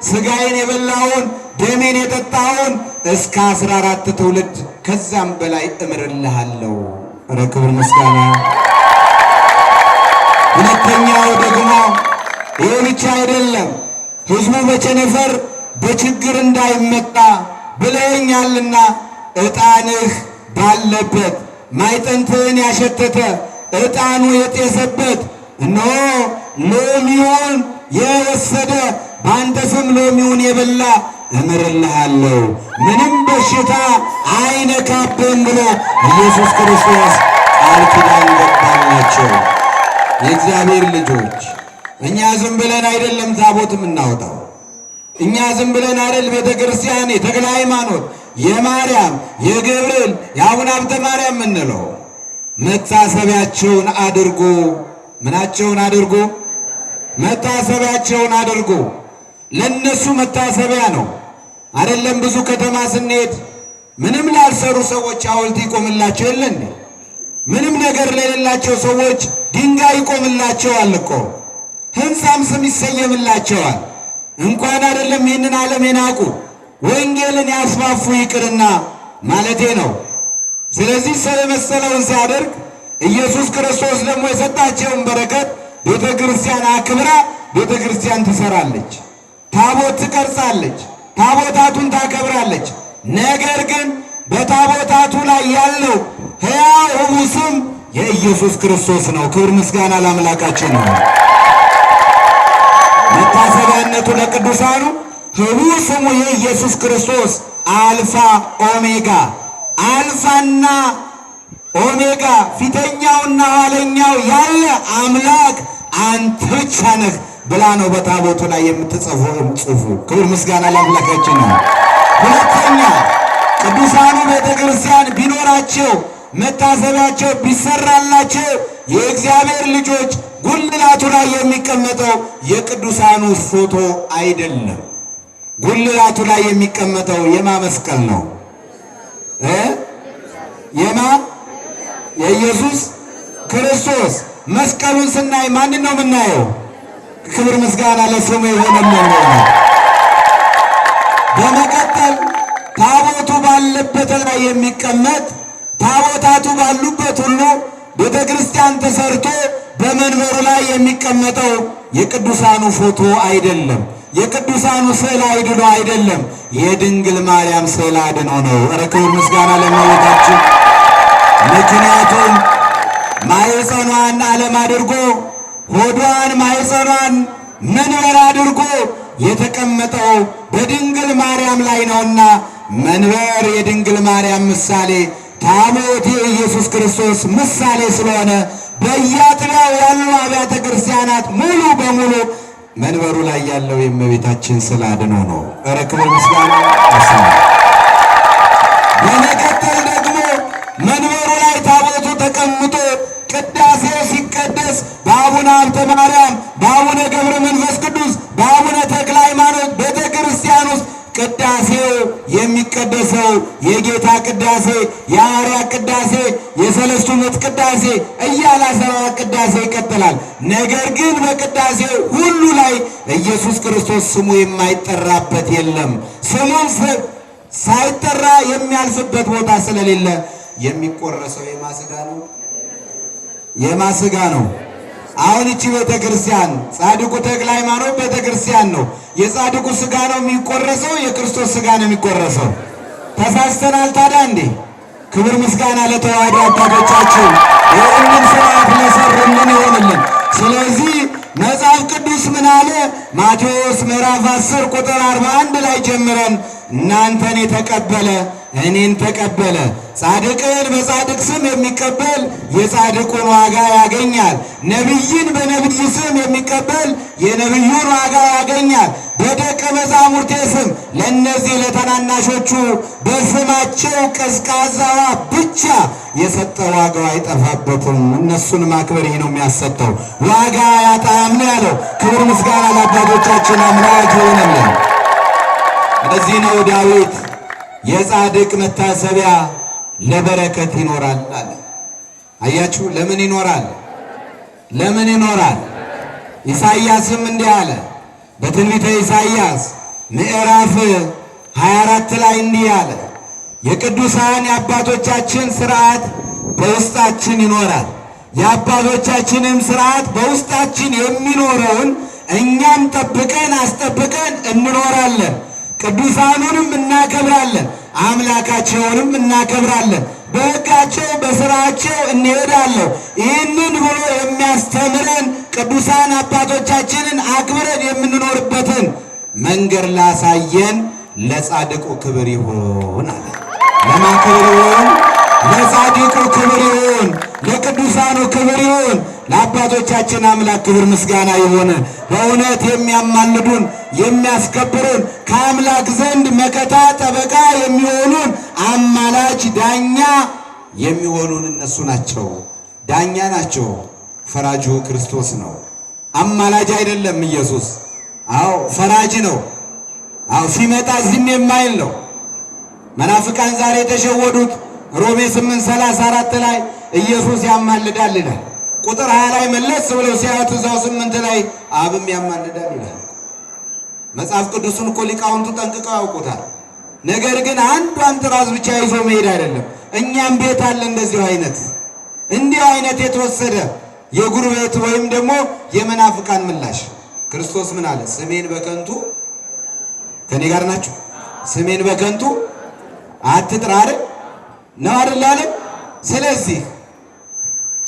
ሥጋዬን የበላውን ደሜን የጠጣውን እስከ 14 ትውልድ ከዛም በላይ እምርልሃለሁ። ኧረ ክብር ምስጋና። ሁለተኛው ደግሞ ይህ ብቻ አይደለም፣ ሕዝቡ በቸነፈር በችግር እንዳይመጣ ብለኸኛልና ዕጣንህ ባለበት ማይጠንትህን ያሸተተ ዕጣኑ የጤሰበት እነሆ ሎሚውን የወሰደ በአንተ ስም ሎሚውን የበላ እምርልሃለሁ፣ ምንም በሽታ አይነካብህም ብሎ ኢየሱስ ክርስቶስ ቃል ኪዳን ገባላቸው። የእግዚአብሔር ልጆች እኛ ዝም ብለን አይደለም ታቦት የምናወጣው። እኛ ዝም ብለን አይደል ቤተ ክርስቲያን የተክለ ሃይማኖት የማርያም የገብርኤል የአቡነ ሀብተ ማርያም የምንለው። መታሰቢያቸውን አድርጎ ምናቸውን አድርጎ መታሰቢያቸውን አድርጎ ለነሱ መታሰቢያ ነው አይደለም። ብዙ ከተማ ስንሄድ ምንም ላልሰሩ ሰዎች ሐውልት ይቆምላቸው የለን? ምንም ነገር ለሌላቸው ሰዎች ድንጋይ ይቆምላቸዋል እኮ፣ ሕንፃም ስም ይሰየምላቸዋል። እንኳን አይደለም ይህንን ዓለም የናቁ ወንጌልን ያስፋፉ ይቅርና ማለቴ ነው። ስለዚህ ሰው የመሰለውን ሲያደርግ ኢየሱስ ክርስቶስ ደግሞ የሰጣቸውን በረከት ቤተ ክርስቲያን አክብራ ቤተ ክርስቲያን ትሰራለች፣ ታቦት ትቀርጻለች፣ ታቦታቱን ታከብራለች። ነገር ግን በታቦታቱ ላይ ያለው ሕያው ሕቡዕ ስም የኢየሱስ ክርስቶስ ነው። ክብር ምስጋና ለአምላካችን ነው። መታሰቢያነቱ ለቅዱሳኑ ህቡዕ ስሙ የኢየሱስ ክርስቶስ አልፋ ኦሜጋ፣ አልፋና ኦሜጋ ፊተኛውና ኋለኛው ያለ አምላክ አንተ ብቻ ነህ ብላ ነው በታቦቱ ላይ የምትጽፈው ጽሑፉ። ክብር ምስጋና ለአምላካችን ነው። ሁለተኛ ቅዱሳኑ ቤተ ክርስቲያን ቢኖራቸው መታሰቢያቸው ቢሰራላቸው የእግዚአብሔር ልጆች ጉልላቱ ላይ የሚቀመጠው የቅዱሳኑ ፎቶ አይደለም። ጉልላቱ ላይ የሚቀመጠው የማ መስቀል ነው? የማ የኢየሱስ ክርስቶስ። መስቀሉን ስናይ ማንን ነው የምናየው? ክብር ምስጋና ለስሙ ይሆንልን። በመቀጠል ታቦቱ ባለበት ላይ የሚቀመጥ ታቦታቱ ባሉበት ሁሉ ቤተ ክርስቲያን ተሰርቶ በመንበሩ ላይ የሚቀመጠው የቅዱሳኑ ፎቶ አይደለም። የቅዱሳኑ ስዕል አድኖ አይደለም። የድንግል ማርያም ስዕል አድኖ ነው። ኧረ ክብር ምስጋና ለእመቤታችን። ምክንያቱም ማኅፀኗን ዓለም አድርጎ ሆዷን ማኅፀኗን መንበር አድርጎ የተቀመጠው በድንግል ማርያም ላይ ነውና መንበር የድንግል ማርያም ምሳሌ፣ ታቦት የኢየሱስ ክርስቶስ ምሳሌ ስለሆነ በየአጥቢያው ያሉ አብያተ ክርስቲያናት ሙሉ በሙሉ መንበሩ ላይ ያለው የእመቤታችን ስዕል አድኖ ነው። ኧረ ክብር ምስጋና ለስሙ። በመቀጠል ደግሞ መንበሩ ላይ ታቦቱ ተቀምጦ ቅዳሴው ሲቀደስ በአቡነ ሀብተ ማርያም፣ በአቡነ ገብረ መንፈስ ቅዱስ፣ በአቡነ ተክለ ሃይማኖት ቤተ ክርስቲያን ውስጥ ቅዳሴው የሚቀደሰው የጌታ ቅዳሴ፣ የሐዋርያት ቅዳሴ፣ የሰለስቱ ምዕት ቅዳሴ እያለ 14 ቅዳሴ ይቀጥላል። ነገር ግን በቅዳሴው ሁሉ ላይ ኢየሱስ ክርስቶስ ስሙ የማይጠራበት የለም። ስሙን ሳይጠራ የሚያልፍበት ቦታ ስለሌለ የሚቆረሰው የማስጋ ነው። የማስጋ ነው። አሁን እቺ ቤተ ክርስቲያን ጻድቁ ተክለ ሃይማኖት ቤተ ክርስቲያን ነው። የጻድቁ ስጋ ነው የሚቆረሰው፣ የክርስቶስ ስጋ ነው የሚቆረሰው። ተሳስተናል ታዲያ እንዴ? ክብር ምስጋና ለተዋሕዶ አባቶቻችን ይህንን ስርዓት ለሰሩልን ይሆንልን። ስለዚህ መጽሐፍ ቅዱስ ምን አለ? ማቴዎስ ምዕራፍ 10 ቁጥር 41 ላይ ጀምረን እናንተን የተቀበለ እኔን ተቀበለ፣ ጻድቅን በጻድቅ ስም የሚቀበል የጻድቁን ዋጋ ያገኛል፣ ነቢይን በነቢይ ስም የሚቀበል የነቢዩን ዋጋ ያገኛል። በደቀ መዛሙርቴ ስም ለእነዚህ ለተናናሾቹ በስማቸው ቀዝቃዛ ውሃ ብቻ የሰጠ ዋጋው አይጠፋበትም። እነሱን ማክበር ይህ ነው የሚያሰጠው፣ ዋጋ ያጣም ነው ያለው። ክብር ምስጋና ለአባቶቻችን አምላክ ይሆንልን። ለዚህ ነው ዳዊት የጻድቅ መታሰቢያ ለበረከት ይኖራል አለ። አያችሁ፣ ለምን ይኖራል? ለምን ይኖራል? ኢሳይያስም እንዲህ አለ በትንቢተ ኢሳይያስ ምዕራፍ 24 ላይ እንዲህ አለ፣ የቅዱሳን የአባቶቻችን ሥርዓት በውስጣችን ይኖራል። የአባቶቻችንም ሥርዓት በውስጣችን የሚኖረውን እኛም ጠብቀን አስጠብቀን እንኖራለን። ቅዱሳኑንም እናከብራለን፣ አምላካቸውንም እናከብራለን፣ በሕጋቸው በሥራቸው እንሄዳለን። ይህንን ብሎ የሚያስተምረን ቅዱሳን አባቶቻችንን አክብረን የምንኖርበትን መንገድ ላሳየን ለጻድቁ ክብር ይሁን አለ። ለማን ክብር ይሁን? ለጻድቁ ክብር ይሁን፣ ለቅዱሳኑ ክብር ይሁን፣ ለአባቶቻችን አምላክ ክብር ምስጋና ይሁን። በእውነት የሚያማልዱን የሚያስከብሩን ከአምላክ ዘንድ መከታ ጠበቃ የሚሆኑን አማላጅ ዳኛ የሚሆኑን እነሱ ናቸው። ዳኛ ናቸው። ፈራጁ ክርስቶስ ነው። አማላጅ አይደለም ኢየሱስ። አዎ ፈራጅ ነው። አዎ ሲመጣ ዝም የማይል ነው። መናፍቃን ዛሬ የተሸወዱት ሮሜ 8:34 ላይ ኢየሱስ ያማልዳል ይላል። ቁጥር 20 ላይ መለስ ብለው ሲያዩት እዛው 8 ላይ አብም ያማልዳል ይላል። መጽሐፍ ቅዱስን እኮ ሊቃውንቱ ጠንቅቀው ያውቁታል። ነገር ግን አንዷን ጥራዝ ብቻ ይዞ መሄድ አይደለም። እኛም ቤት አለ እንደዚሁ አይነት እንዲህ አይነት የተወሰደ የጉርቤት ወይም ደግሞ የመናፍቃን ምላሽ። ክርስቶስ ምን አለ? ስሜን በከንቱ ከኔ ጋር ናችሁ፣ ስሜን በከንቱ አትጥራ አይደል ነው አይደል አለ። ስለዚህ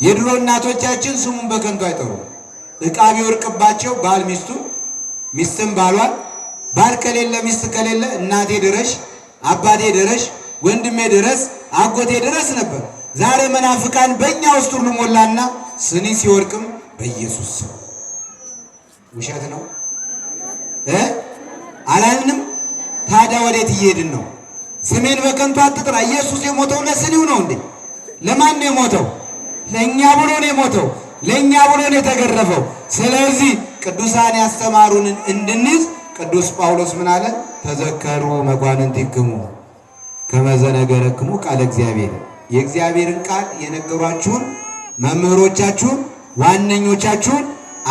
የድሮ እናቶቻችን ስሙን በከንቱ አይጠሩ። ዕቃ ቢወርቅባቸው ባል ሚስቱ፣ ሚስትም ባሏን፣ ባል ከሌለ ሚስት ከሌለ እናቴ ድረሽ፣ አባቴ ድረሽ፣ ወንድሜ ድረስ፣ አጎቴ ድረስ ነበር። ዛሬ መናፍቃን በእኛ ውስጥ ሁሉ ሞላና ስኒ ሲወርቅም በኢየሱስ ስም። ውሸት ነው አላልንም? ታዲያ ወዴት እየሄድን ነው? ስሜን በከንቱ አትጥራ። ኢየሱስ የሞተው ለስኒው ነው እንዴ? ለማን ነው የሞተው? ለእኛ ብሎ ነው የሞተው። ለእኛ ብሎ ነው የተገረፈው። ስለዚህ ቅዱሳን ያስተማሩንን እንድንይዝ ቅዱስ ጳውሎስ ምን አለ? ተዘከሩ መኳንንቲክሙ ከመ ዘነገረክሙ ቃለ እግዚአብሔር። የእግዚአብሔርን ቃል የነገሯችሁን መምህሮቻችሁን ዋነኞቻችሁን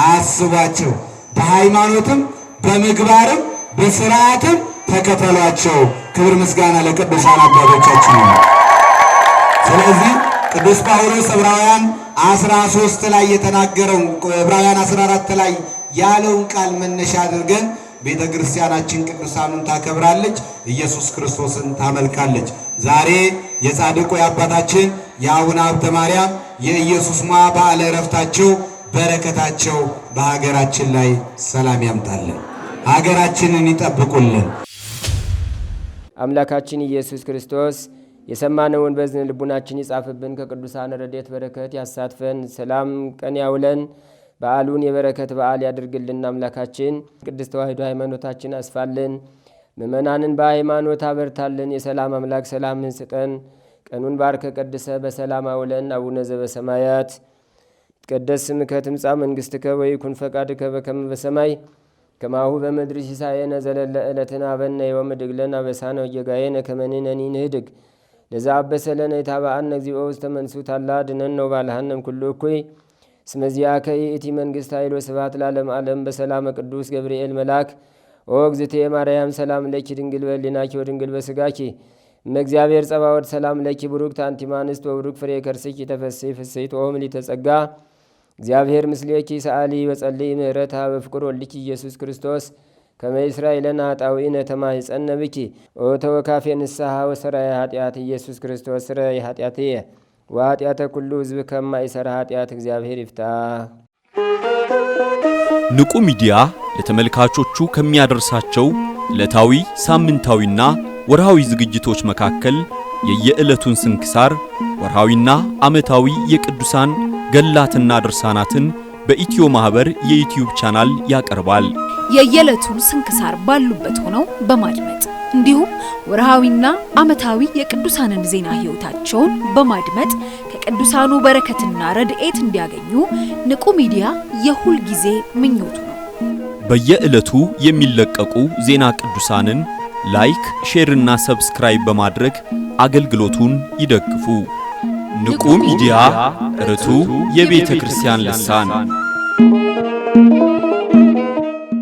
አስቧቸው፣ በሃይማኖትም በምግባርም በሥርዓትም ተከተሏቸው። ክብር ምስጋና ለቅዱሳን አባቶቻችን ነው። ስለዚህ ቅዱስ ጳውሎስ ዕብራውያን 13 ላይ የተናገረው ዕብራውያን 14 ላይ ያለውን ቃል መነሻ አድርገን ቤተ ክርስቲያናችን ቅዱሳኑን ታከብራለች፣ ኢየሱስ ክርስቶስን ታመልካለች። ዛሬ የጻድቁ የአባታችን የአቡነ ሀብተ ማርያም የኢየሱስ ሞዐ በዓለ ዕረፍታቸው በረከታቸው በሀገራችን ላይ ሰላም ያምጣልን፣ ሀገራችንን ይጠብቁልን። አምላካችን ኢየሱስ ክርስቶስ የሰማነውን በዝን ልቡናችን ይጻፍብን፣ ከቅዱሳን ረድኤት በረከት ያሳትፈን፣ ሰላም ቀን ያውለን፣ በዓሉን የበረከት በዓል ያድርግልን። አምላካችን ቅድስት ተዋሕዶ ሃይማኖታችን አስፋልን፣ ምእመናንን በሃይማኖት አበርታልን። የሰላም አምላክ ሰላምን ስጠን። ቀኑን ባርከ ቀድሰ በሰላም አውለን። አቡነ ዘበሰማያት ይትቀደስ ስምከ ትምጻእ መንግሥትከ ወይኩን ፈቃድከ በከመ በሰማይ ከማሁ በምድር ሲሳየነ ዘለለ ዕለትነ ሀበነ ዮም ወኅድግ ለነ አበሳነ ወጌጋየነ ከመ ንሕነኒ ንኅድግ ለዘአበሰ ለነ ኢታብአነ እግዚኦ ውስተ መንሱት አላ አድኅነነ ወባልሐነ እምኩሉ እኩይ እስመ ዚአከ ይእቲ መንግሥት ኃይል ወስብሐት ለዓለመ ዓለም። በሰላመ ቅዱስ ገብርኤል መልአክ ኦ እግዝእትየ ማርያም ሰላም ለኪ ድንግል በሕሊናኪ ወድንግል በሥጋኪ እመ እግዚአብሔር ጸባኦት ሰላም ለኪ ቡሩክት አንቲ እምአንስት ወቡሩክ ፍሬ ከርሥኪ ተፈሥሒ ፍሥሕት ኦ ምልዕተ ጸጋ እግዚአብሔር ምስሌኪ ሰአሊ በጸልይ ምህረታ በፍቅር ወልኪ ኢየሱስ ክርስቶስ ከመ ይሥራይ ለነ ኃጣውኢነ ተማኅፀነ ብኪ ኦ ተወካፌ ንስሐ ወሰራይ ኃጢአት ኢየሱስ ክርስቶስ ስረይ ኃጢአትየ ወኃጢአተ ኩሉ ሕዝብ ከማይሠራ ኃጢአት እግዚአብሔር ይፍታ። ንቁ ሚዲያ ለተመልካቾቹ ከሚያደርሳቸው ዕለታዊ ሳምንታዊና ወርሃዊ ዝግጅቶች መካከል የየዕለቱን ስንክሳር ወርሃዊና ዓመታዊ የቅዱሳን ገላትና ድርሳናትን በኢትዮ ማህበር የዩቲዩብ ቻናል ያቀርባል። የየዕለቱን ስንክሳር ባሉበት ሆነው በማድመጥ እንዲሁም ወርሃዊና ዓመታዊ የቅዱሳንን ዜና ሕይወታቸውን በማድመጥ ከቅዱሳኑ በረከትና ረድኤት እንዲያገኙ ንቁ ሚዲያ የሁል ጊዜ ምኞቱ ነው። በየዕለቱ የሚለቀቁ ዜና ቅዱሳንን ላይክ፣ ሼርና ሰብስክራይብ በማድረግ አገልግሎቱን ይደግፉ። ንቁ ሚዲያ ርቱ የቤተ ክርስቲያን ልሳን